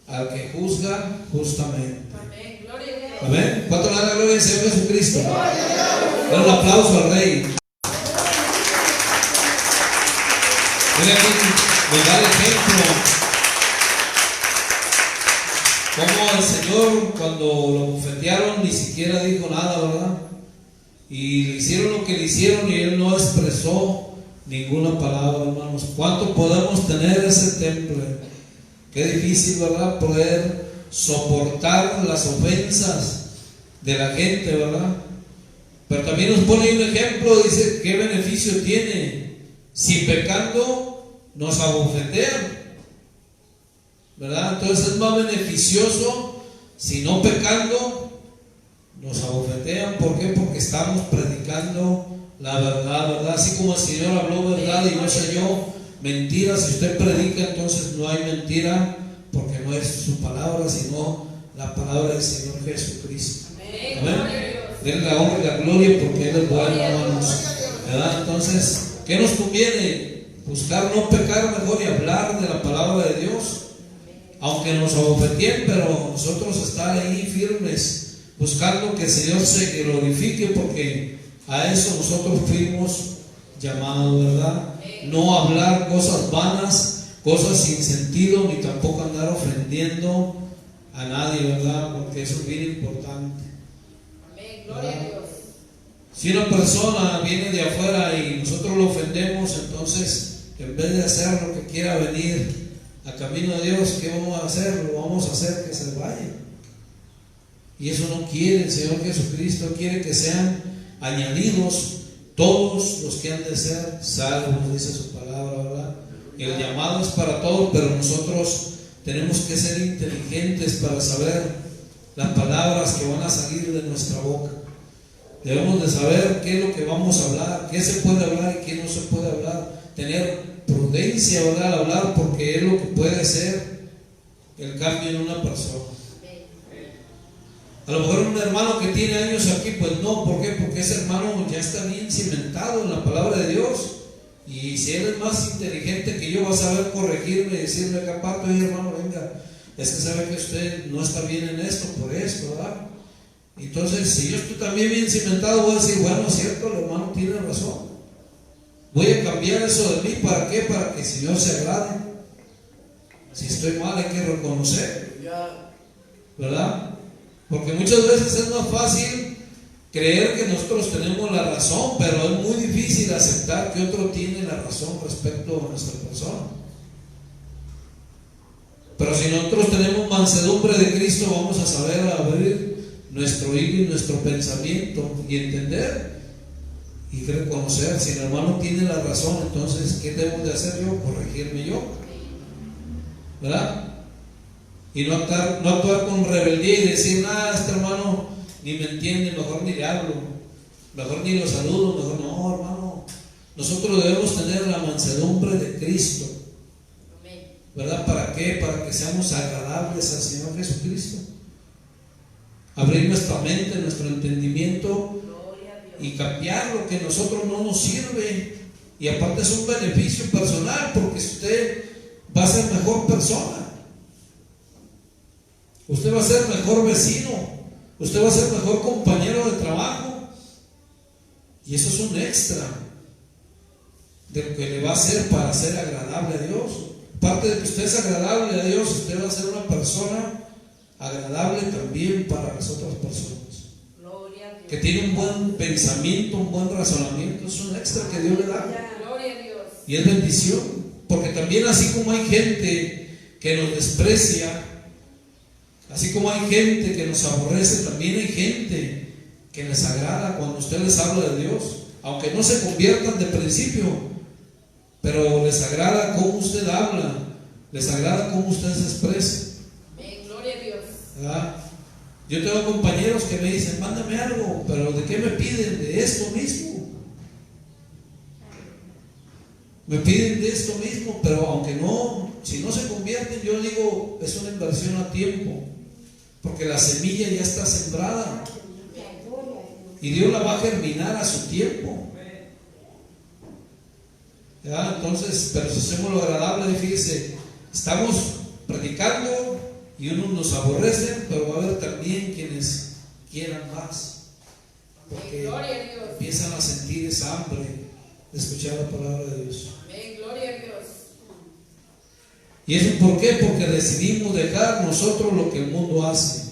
al que juzga justamente. Amén. Gloria a Dios. Amén. ¿Cuánto le da la gloria al Señor Jesucristo? Dan un aplauso al Rey. Mira aquí, nos da el ejemplo como el Señor, cuando lo bofetearon, ni siquiera dijo nada, ¿verdad? Y le hicieron lo que le hicieron y Él no expresó ninguna palabra, hermanos. ¿Cuánto podemos tener ese temple? Qué difícil, ¿verdad? Poder soportar las ofensas de la gente, ¿verdad? Pero también nos pone un ejemplo, dice: ¿qué beneficio tiene si pecando nos abofetean? ¿Verdad? Entonces es más beneficioso, si no pecando, nos abofetean. ¿Por qué? Porque estamos predicando la verdad, ¿verdad? Así como el Señor habló verdad y no se yo mentira. Si usted predica, entonces no hay mentira, porque no es su palabra, sino la palabra del Señor Jesucristo. Amén. Denle la honra y la gloria porque Él es bueno, hermanos, ¿verdad? Entonces, ¿qué nos conviene? Buscar no pecar mejor y hablar de la palabra de Dios, aunque nos abofeteen, pero nosotros estar ahí firmes, buscando que el Señor se glorifique, porque a eso nosotros fuimos llamados, ¿verdad? No hablar cosas vanas, cosas sin sentido, ni tampoco andar ofendiendo a nadie, ¿verdad? Porque eso es bien importante. Amén. Gloria a Dios. Si una persona viene de afuera y nosotros lo ofendemos, entonces en vez de hacer lo que quiera venir a camino de Dios, ¿qué vamos a hacer? Lo vamos a hacer que se vaya. Y eso no quiere el Señor Jesucristo. Quiere que sean añadidos todos los que han de ser salvos, dice su palabra, ¿verdad? Y el llamado es para todos, pero nosotros tenemos que ser inteligentes para saber las palabras que van a salir de nuestra boca. Debemos de saber qué es lo que vamos a hablar, qué se puede hablar y qué no se puede hablar. Tener prudencia, ¿verdad? Al hablar, porque es lo que puede ser el cambio en una persona. A lo mejor un hermano que tiene años aquí, pues no. ¿Por qué? Porque ese hermano ya está bien cimentado en la palabra de Dios. Y si él es más inteligente que yo, va a saber corregirme y decirme acá aparte: oye, hermano, venga, es que sabe que usted no está bien en esto, por esto, ¿verdad? Entonces, si yo estoy también bien cimentado, voy a decir: bueno, es cierto, el hermano tiene razón. Voy a cambiar eso de mí. ¿Para qué? Para que el Señor se agrade. Si estoy mal, hay que reconocer, ¿verdad? Porque muchas veces es más fácil creer que nosotros tenemos la razón, pero es muy difícil aceptar que otro tiene la razón respecto a nuestra persona. Pero si nosotros tenemos mansedumbre de Cristo, vamos a saber abrir nuestro oído y nuestro pensamiento y entender y reconocer. Si el hermano tiene la razón, entonces ¿qué debo de hacer yo? Corregirme yo, ¿verdad? Y no actuar con rebeldía y decir: nada, este hermano ni me entiende, mejor ni le hablo, mejor ni lo saludo, mejor no. Hermano, nosotros debemos tener la mansedumbre de Cristo, ¿verdad? ¿Para qué? Para que seamos agradables al Señor Jesucristo. Abrir nuestra mente, nuestro entendimiento y cambiar lo que a nosotros no nos sirve. Y aparte es un beneficio personal, porque usted va a ser mejor persona, usted va a ser mejor vecino, usted va a ser mejor compañero de trabajo. Y eso es un extra de lo que le va a hacer para ser agradable a Dios. Aparte de que usted es agradable a Dios, usted va a ser una persona agradable también para las otras personas. Que tiene un buen pensamiento, un buen razonamiento. Es un extra que Dios le da. Gloria a Dios. Y es bendición. Porque también, así como hay gente que nos desprecia, así como hay gente que nos aborrece, también hay gente que les agrada cuando usted les habla de Dios. Aunque no se conviertan de principio, pero les agrada cómo usted habla, les agrada cómo usted se expresa. Gloria a Dios. ¿Verdad? Yo tengo compañeros que me dicen: mándame algo, pero ¿de qué me piden? De esto mismo. Me piden de esto mismo, pero aunque no, si no se convierten, yo digo, es una inversión a tiempo, porque la semilla ya está sembrada y Dios la va a germinar a su tiempo. ¿Ya? Entonces, pero si hacemos lo agradable, fíjese, estamos predicando y unos nos aborrecen, pero va a haber también quienes quieran más, porque empiezan a sentir esa hambre de escuchar la palabra de Dios. Amén. Gloria a Dios. ¿Y eso por qué? Porque decidimos dejar nosotros lo que el mundo hace.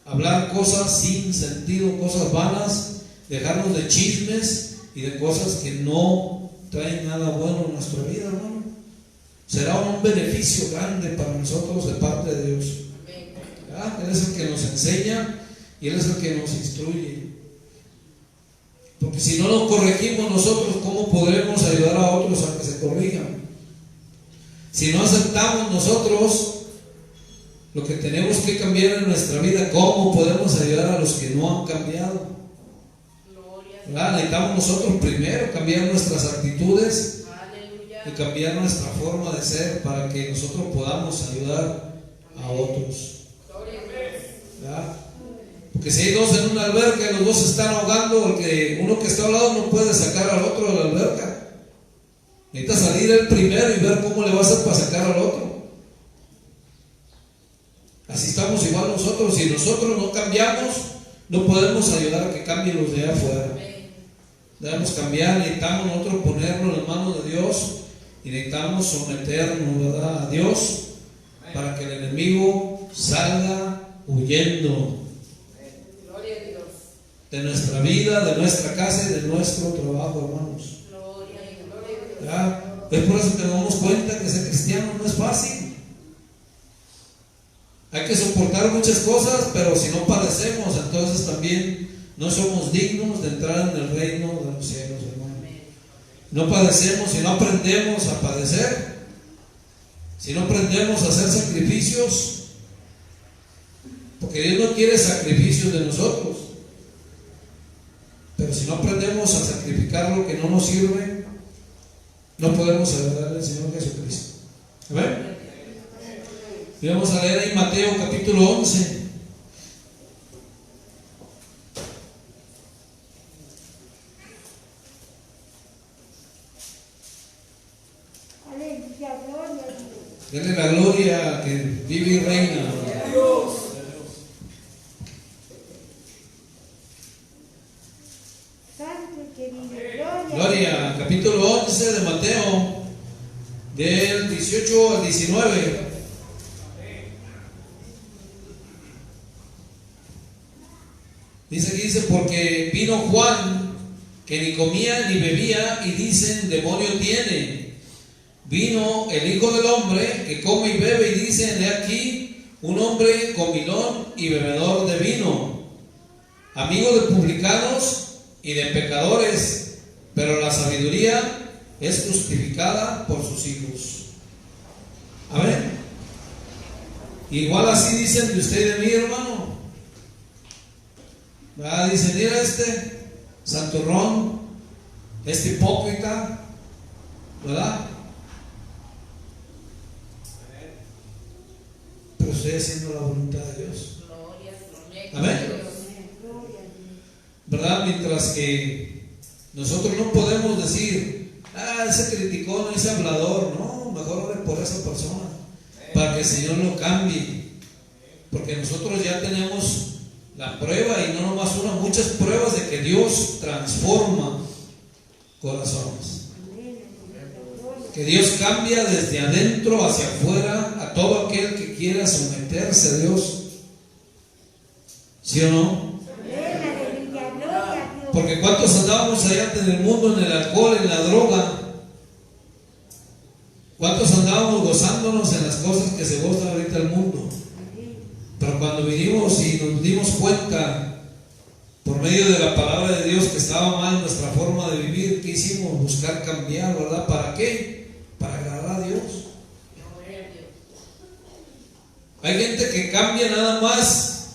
Hablar cosas sin sentido, cosas vanas, dejarnos de chismes y de cosas que no traen nada bueno en nuestra vida, hermano. Será un beneficio grande para nosotros de parte de Dios. ¿Ya? Él es el que nos enseña y Él es el que nos instruye. Porque si no nos corregimos nosotros, ¿cómo podremos ayudar a otros a que se corrijan? Si no aceptamos nosotros lo que tenemos que cambiar en nuestra vida, cómo podemos ayudar a los que no han cambiado. ¿Verdad? Necesitamos nosotros primero cambiar nuestras actitudes y cambiar nuestra forma de ser para que nosotros podamos ayudar a otros. ¿Verdad? Porque si hay dos en una alberca y los dos se están ahogando, uno que está al lado no puede sacar al otro de la alberca. Necesita salir él primero y ver cómo le va a hacer para sacar al otro. Así estamos igual nosotros. Si nosotros no cambiamos, no podemos ayudar a que cambien los de allá afuera. Debemos cambiar, necesitamos nosotros ponernos en las manos de Dios y necesitamos someternos, ¿verdad?, a Dios para que el enemigo salga huyendo de nuestra vida, de nuestra casa y de nuestro trabajo, hermanos. ¿Ya? Es por eso que nos damos cuenta que ser cristiano no es fácil. Hay que soportar muchas cosas, pero si no padecemos, entonces también no somos dignos de entrar en el reino de los cielos, hermano. No padecemos, si no aprendemos a padecer, si no aprendemos a hacer sacrificios, porque Dios no quiere sacrificios de nosotros, pero si no aprendemos a sacrificar lo que no nos sirve, no podemos agradar al Señor Jesucristo. ¿Amén? Y vamos a leer ahí Mateo capítulo 11. Denle la gloria que vive y reina. Gloria, capítulo 11 de Mateo, del 18 al 19. Dice, porque vino Juan, que ni comía ni bebía, y dicen, demonio tiene. Vino el Hijo del Hombre, que come y bebe, y dicen, he aquí, un hombre comilón y bebedor de vino, amigo de publicanos y de pecadores, pero la sabiduría es justificada por sus hijos. Amén. Igual así dicen de usted y de mí, hermano. ¿Verdad? Dicen, mira este santurrón, este hipócrita, ¿verdad? Pero estoy haciendo la voluntad de Dios. Amén. ¿Verdad? Mientras que nosotros no podemos decir, ese criticón, ese hablador, no, mejor ore por esa persona para que el Señor lo cambie, porque nosotros ya tenemos la prueba, y no nomás una, muchas pruebas de que Dios transforma corazones, que Dios cambia desde adentro hacia afuera a todo aquel que quiera someterse a Dios. ¿Sí o no? Porque ¿cuántos andábamos allá en el mundo, en el alcohol, en la droga? ¿Cuántos andábamos gozándonos en las cosas que se gozan ahorita el mundo? Pero cuando vinimos y nos dimos cuenta por medio de la palabra de Dios que estaba mal nuestra forma de vivir, ¿qué hicimos? Buscar cambiar, ¿verdad? ¿Para qué? Para agradar a Dios. Hay gente que cambia nada más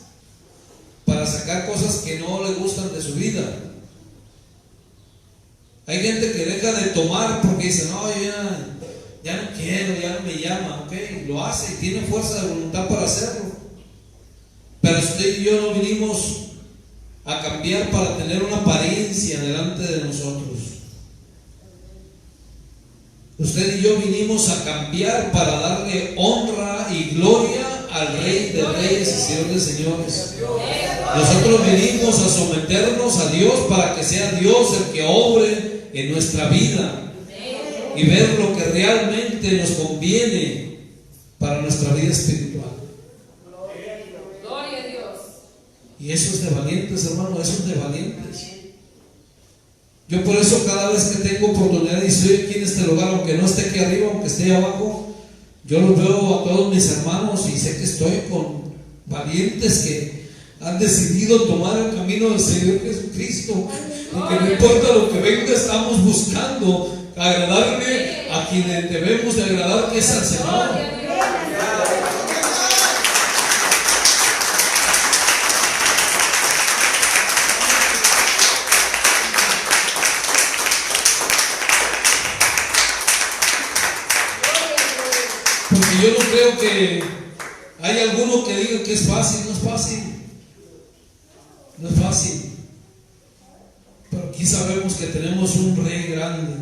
para sacar cosas que no le gustan de su vida. Hay gente que deja de tomar porque dice, no, ya no quiero, ya no me llama, ok, lo hace y tiene fuerza de voluntad para hacerlo. Pero usted y yo no vinimos a cambiar para tener una apariencia delante de nosotros. Usted y yo vinimos a cambiar para darle honra y gloria al Rey de Reyes y Señor de Señores. Nosotros vinimos a someternos a Dios para que sea Dios el que obre en nuestra vida y ver lo que realmente nos conviene para nuestra vida espiritual. Gloria a Dios. Y eso es de valientes, hermano, eso es de valientes. Yo por eso cada vez que tengo oportunidad y estoy aquí en este lugar, aunque no esté aquí arriba, aunque esté abajo, yo los veo a todos mis hermanos y sé que estoy con valientes que han decidido tomar el camino del Señor Jesucristo, y que no importa lo que venga, estamos buscando agradarle a quien debemos de agradar, que es al Señor. Porque yo no creo que hay alguno que diga que es fácil. No es fácil. No es fácil. Pero aquí sabemos que tenemos un rey grande.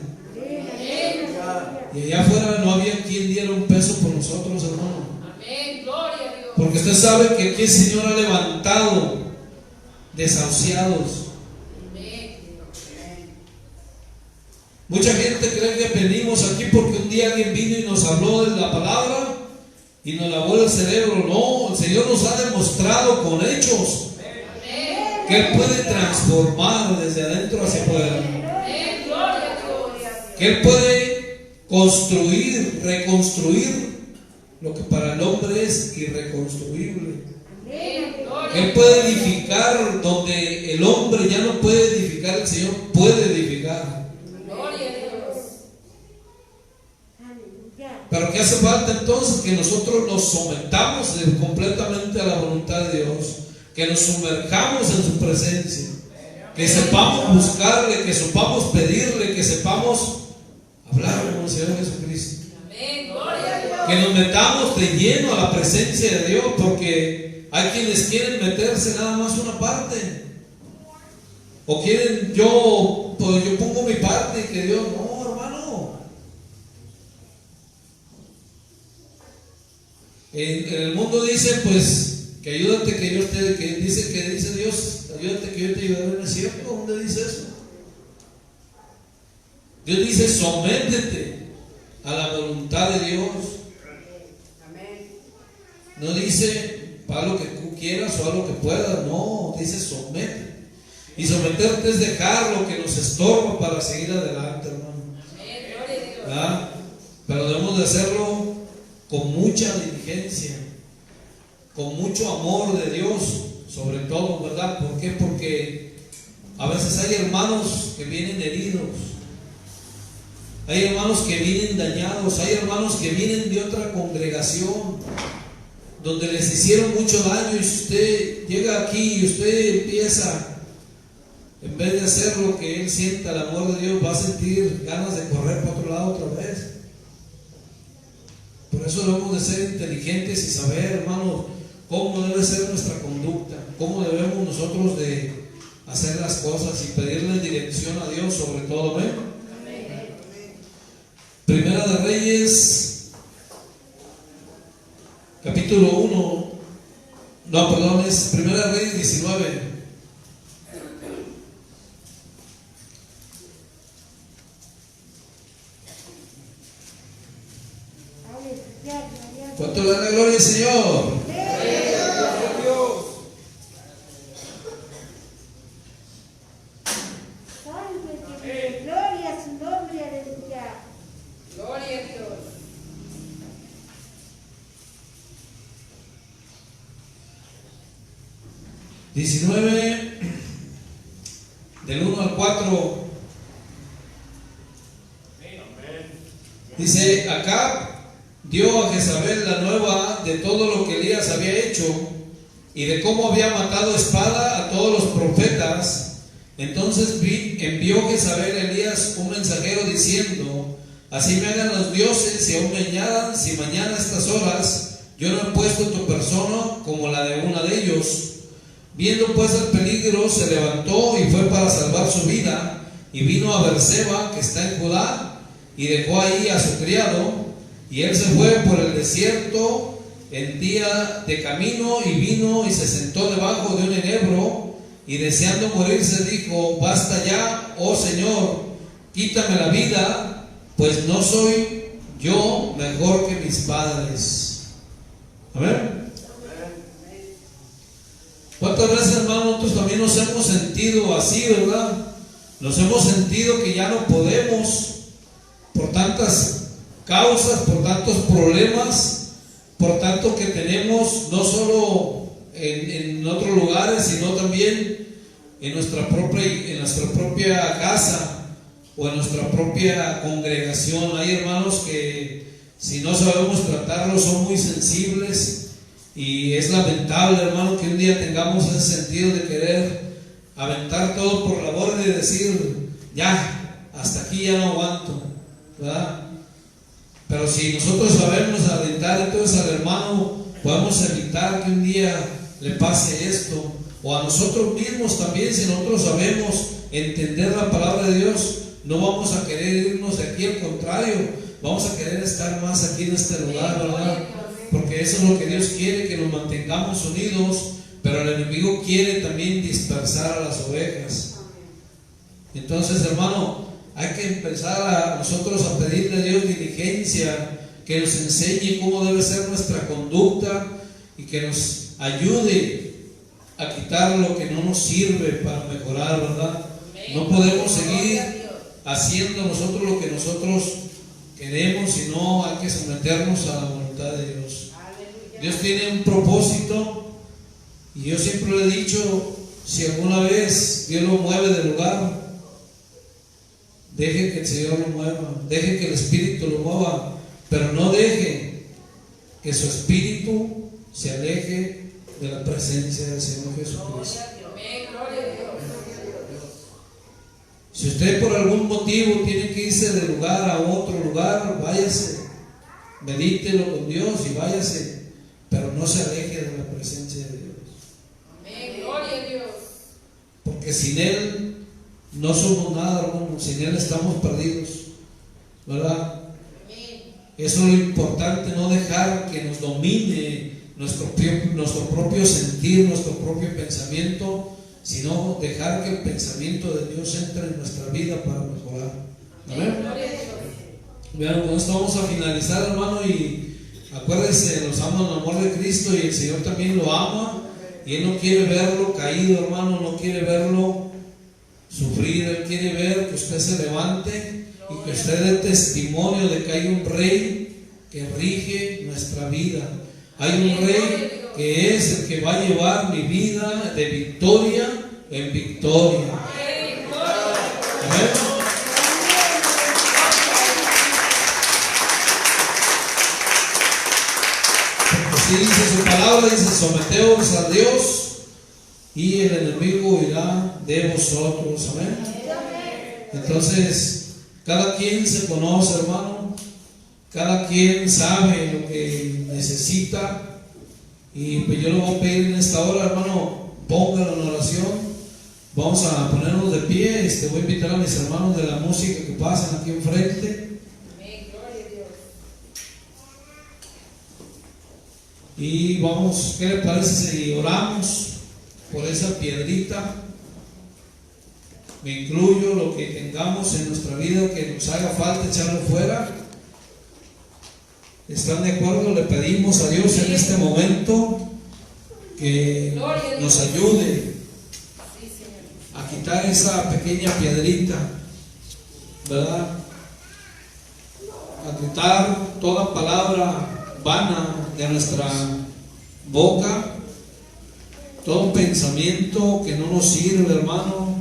Y allá afuera no había quien diera un peso por nosotros, hermano. Amén. Gloria a Dios. Porque usted sabe que aquí el Señor ha levantado desahuciados. Amén. Mucha gente cree que venimos aquí porque un día alguien vino y nos habló de la palabra y nos lavó el cerebro. No, el Señor nos ha demostrado con hechos que Él puede transformar desde adentro hacia afuera. Amén. Gloria a Dios. Que Él puede construir, reconstruir lo que para el hombre es irreconstruible. Amén. Gloria Que Él puede edificar donde el hombre ya no puede edificar, el Señor puede edificar. Gloria a Dios. Pero ¿qué hace falta entonces? Que nosotros nos sometamos completamente a la voluntad de Dios, que nos sumerjamos en su presencia, que sepamos buscarle, que sepamos pedirle, que sepamos hablar con el Señor Jesucristo. Amén. Gloria a Dios. Que nos metamos de lleno a la presencia de Dios, porque hay quienes quieren meterse nada más una parte, o quieren yo pongo mi parte y que Dios, no, hermano. En el mundo dice pues que ayúdate que yo te, que dice Dios, ayúdate que yo te ayudaré. ¿No es cierto? ¿Dónde dice eso? Dios dice sométete a la voluntad de Dios. No dice para lo que tú quieras o a lo que puedas, no, dice sométete. Y someterte es dejar lo que nos estorba para seguir adelante, hermano. Amén. Gloria a Dios. ¿Verdad? Pero debemos de hacerlo con mucha diligencia, con mucho amor de Dios, sobre todo, ¿verdad? ¿Por qué? Porque a veces hay hermanos que vienen heridos, hay hermanos que vienen dañados, hay hermanos que vienen de otra congregación donde les hicieron mucho daño, y si usted llega aquí y usted empieza, en vez de hacer lo que él sienta, el amor de Dios, va a sentir ganas de correr para otro lado otra vez. Por eso debemos de ser inteligentes y saber, hermanos, cómo debe ser nuestra conducta, cómo debemos nosotros de hacer las cosas y pedirle dirección a Dios sobre todo. ¿Ven? Primera de Reyes, capítulo 1, no, perdón, es Primera de Reyes 19. ¿Cuánto le da la gloria al Señor? Gloria a su nombre, aleluya. Gloria a Dios. ...19... del 1 al 4... dice: Acab dio a Jezabel la nueva de todo lo que Elías había hecho y de cómo había matado a espada a todos los profetas. Entonces envió Jezabel a Elías un mensajero diciendo: así me hagan los dioses si aún me añadan, si mañana a estas horas yo no he puesto tu persona como la de una de ellos. Viendo pues el peligro, se levantó y fue para salvar su vida, y vino a Berseba, que está en Judá, y dejó ahí a su criado, y él se fue por el desierto en día de camino, y vino y se sentó debajo de un enebro, y deseando morirse dijo: basta ya, oh Señor, quítame la vida, pues no soy yo mejor que mis padres. Amén. ¿Cuántas veces, hermanos, nosotros también nos hemos sentido así, verdad? Nos hemos sentido que ya no podemos, por tantas causas, por tantos problemas, por tanto que tenemos, no solo en otros lugares, sino también en nuestra propia casa o en nuestra propia congregación. Hay hermanos que, si no sabemos tratarlos, son muy sensibles. Y es lamentable, hermano, que un día tengamos ese sentido de querer aventar todo por la borda y decir: ya, hasta aquí ya no aguanto, ¿verdad? Pero si nosotros sabemos alentar entonces al hermano, podemos evitar que un día le pase esto. O a nosotros mismos también, si nosotros sabemos entender la palabra de Dios, no vamos a querer irnos de aquí, al contrario, vamos a querer estar más aquí en este lugar, ¿verdad? Porque eso es lo que Dios quiere, que nos mantengamos unidos, pero el enemigo quiere también dispersar a las ovejas. Entonces, hermano, hay que empezar a nosotros a pedirle a Dios diligencia, que nos enseñe cómo debe ser nuestra conducta y que nos ayude a quitar lo que no nos sirve para mejorar, ¿verdad? No podemos seguir haciendo nosotros lo que nosotros queremos, sino hay que someternos a la voluntad de Dios. Dios tiene un propósito y yo siempre le he dicho, si alguna vez Dios lo mueve del lugar, deje que el Señor lo mueva, deje que el Espíritu lo mueva, pero no deje que su Espíritu se aleje de la presencia del Señor Jesucristo. Si usted por algún motivo tiene que irse de lugar a otro lugar, váyase, medítelo con Dios y váyase, pero no se aleje de la presencia de Dios. Amén, gloria a Dios. Porque sin Él no somos nada, hermano, sin Él estamos perdidos, ¿verdad? Eso es lo importante, no dejar que nos domine nuestro propio sentir, nuestro propio pensamiento, sino dejar que el pensamiento de Dios entre en nuestra vida para mejorar. Amén. Bueno, con esto vamos a finalizar, hermano, y acuérdense, nos ama el amor de Cristo y el Señor también lo ama, y Él no quiere verlo caído, hermano, no quiere verlo sufrir. Él quiere ver que usted se levante y que usted dé testimonio de que hay un Rey que rige nuestra vida. Hay un Rey que es el que va a llevar mi vida de victoria en victoria. Amén. Porque si dice su palabra, dice: someteos a Dios y el enemigo irá de vosotros. Amén. Entonces, cada quien se conoce, hermano. Cada quien sabe lo que necesita. Y pues yo le voy a pedir en esta hora, hermano, póngalo en oración. Vamos a ponernos de pie. Voy a invitar a mis hermanos de la música que pasen aquí enfrente. Y vamos, ¿qué le parece si oramos por esa piedrita? Me incluyo, lo que tengamos en nuestra vida que nos haga falta echarlo fuera. ¿Están de acuerdo? Le pedimos a Dios en este momento que nos ayude a quitar esa pequeña piedrita, ¿verdad? A quitar toda palabra vana de nuestra boca, todo pensamiento que no nos sirve, hermano.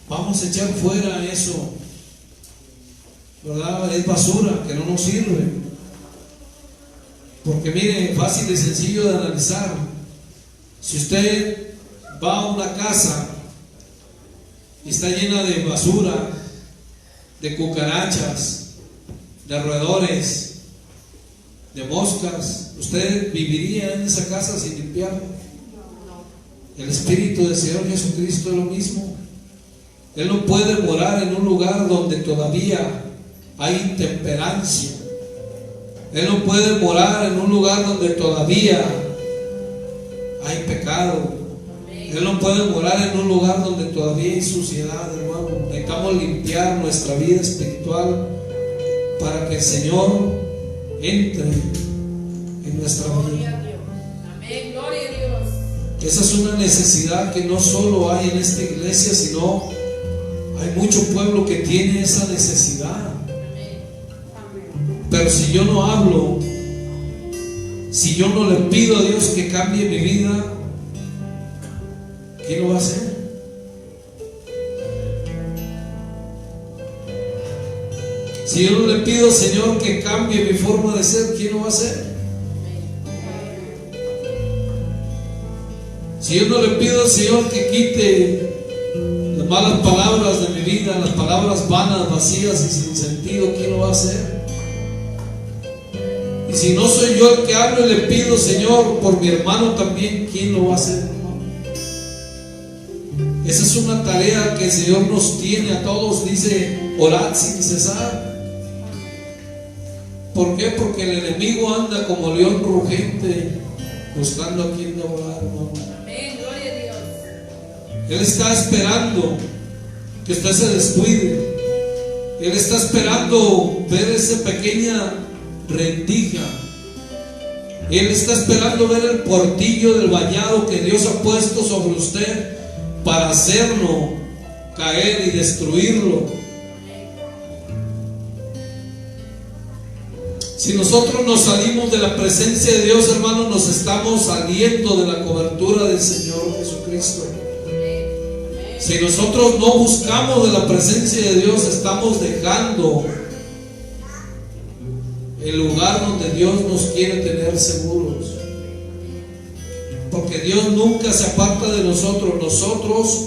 Vamos a echar fuera eso, ¿verdad? Es basura que no nos sirve. Porque mire, fácil y sencillo de analizar. Si usted va a una casa y está llena de basura, de cucarachas, de roedores, de moscas, ¿usted viviría en esa casa sin limpiarla? El Espíritu del Señor Jesucristo es lo mismo. Él no puede morar en un lugar donde todavía hay intemperancia. Él no puede morar en un lugar donde todavía hay pecado. Él no puede morar en un lugar donde todavía hay suciedad, hermano. Necesitamos limpiar nuestra vida espiritual para que el Señor entre en nuestra vida. Amén, gloria a Dios. Esa es una necesidad que no solo hay en esta iglesia, sino hay mucho pueblo que tiene esa necesidad. Pero si yo no hablo, si yo no le pido a Dios que cambie mi vida, ¿quién lo va a hacer? Si yo no le pido al Señor que cambie mi forma de ser, ¿quién lo va a hacer? Si yo no le pido al Señor que quite las malas palabras de mi vida, las palabras vanas, vacías y sin sentido, ¿quién lo va a hacer? Y si no soy yo el que hablo y le pido, Señor, por mi hermano también, ¿quién lo va a hacer, hermano? Esa es una tarea que el Señor nos tiene a todos. Dice, orad sin cesar. ¿Por qué? Porque el enemigo anda como león rugente buscando a quien devorar, hermano. Amén, gloria a Dios. Él está esperando que usted se descuide. Él está esperando ver esa pequeña rendija. Él está esperando ver el portillo del vallado que Dios ha puesto sobre usted para hacerlo caer y destruirlo. Si nosotros nos salimos de la presencia de Dios, hermanos, nos estamos saliendo de la cobertura del Señor Jesucristo. Si nosotros no buscamos de la presencia de Dios, estamos dejando el lugar donde Dios nos quiere tener seguros. Porque Dios nunca se aparta de nosotros. Nosotros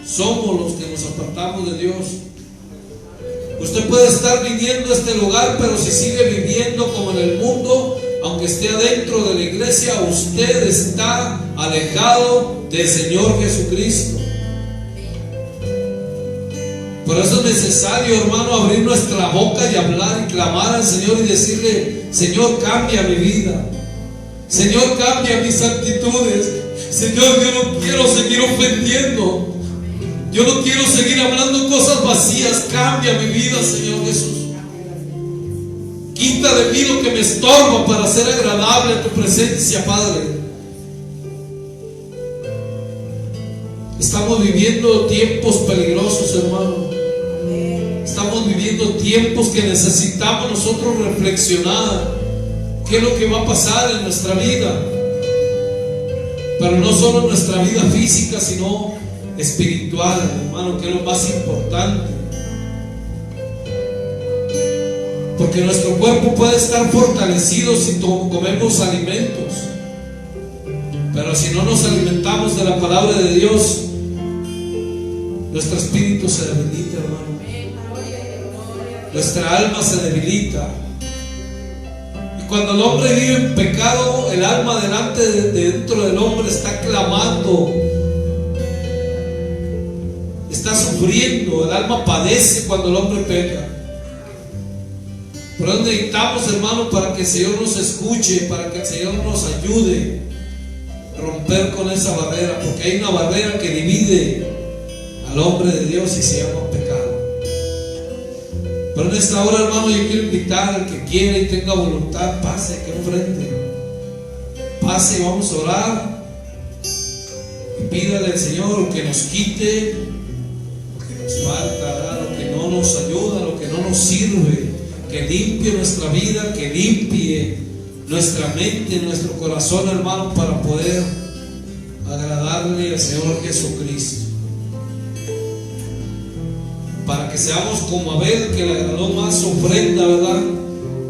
somos los que nos apartamos de Dios. Usted puede estar viniendo a este lugar, pero si sigue viviendo como en el mundo, aunque esté adentro de la iglesia, usted está alejado del Señor Jesucristo. Por eso es necesario, hermano, abrir nuestra boca y hablar y clamar al Señor y decirle: Señor, cambia mi vida. Señor, cambia mis actitudes. Señor, yo no quiero seguir ofendiendo. Yo no quiero seguir hablando cosas vacías. Cambia mi vida, Señor Jesús. Quita de mí lo que me estorba para ser agradable a tu presencia, Padre. Estamos viviendo tiempos peligrosos, hermano. Estamos viviendo tiempos que necesitamos nosotros reflexionar qué es lo que va a pasar en nuestra vida, pero no solo en nuestra vida física, sino espiritual, hermano, que es lo más importante. Porque nuestro cuerpo puede estar fortalecido si comemos alimentos, pero si no nos alimentamos de la palabra de Dios, nuestro espíritu se debilita, hermano. Nuestra alma se debilita. Y cuando el hombre vive en pecado, el alma dentro del hombre está clamando, está sufriendo. El alma padece cuando el hombre peca. Por eso necesitamos, hermano, para que el Señor nos escuche, para que el Señor nos ayude a romper con esa barrera, porque hay una barrera que divide al hombre de Dios y se llama pecado. Pero en esta hora, hermano, yo quiero invitar al que quiera y tenga voluntad, pase aquí enfrente. Pase y vamos a orar. Y pídale al Señor que nos quite lo que nos falta, ¿verdad? Lo que no nos ayuda, lo que no nos sirve. Que limpie nuestra vida, que limpie nuestra mente, nuestro corazón, hermano, para poder agradarle al Señor Jesucristo. Para que seamos como Abel, que le agradó más su ofrenda, ¿verdad?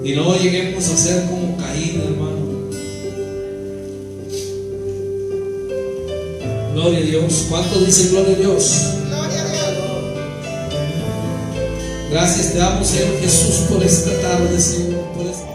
Y no lleguemos a ser como Caín, hermano. Gloria a Dios. ¿Cuántos dicen gloria a Dios? Gloria a Dios. Gracias te damos, Señor Jesús, por esta tarde, Señor, por esta...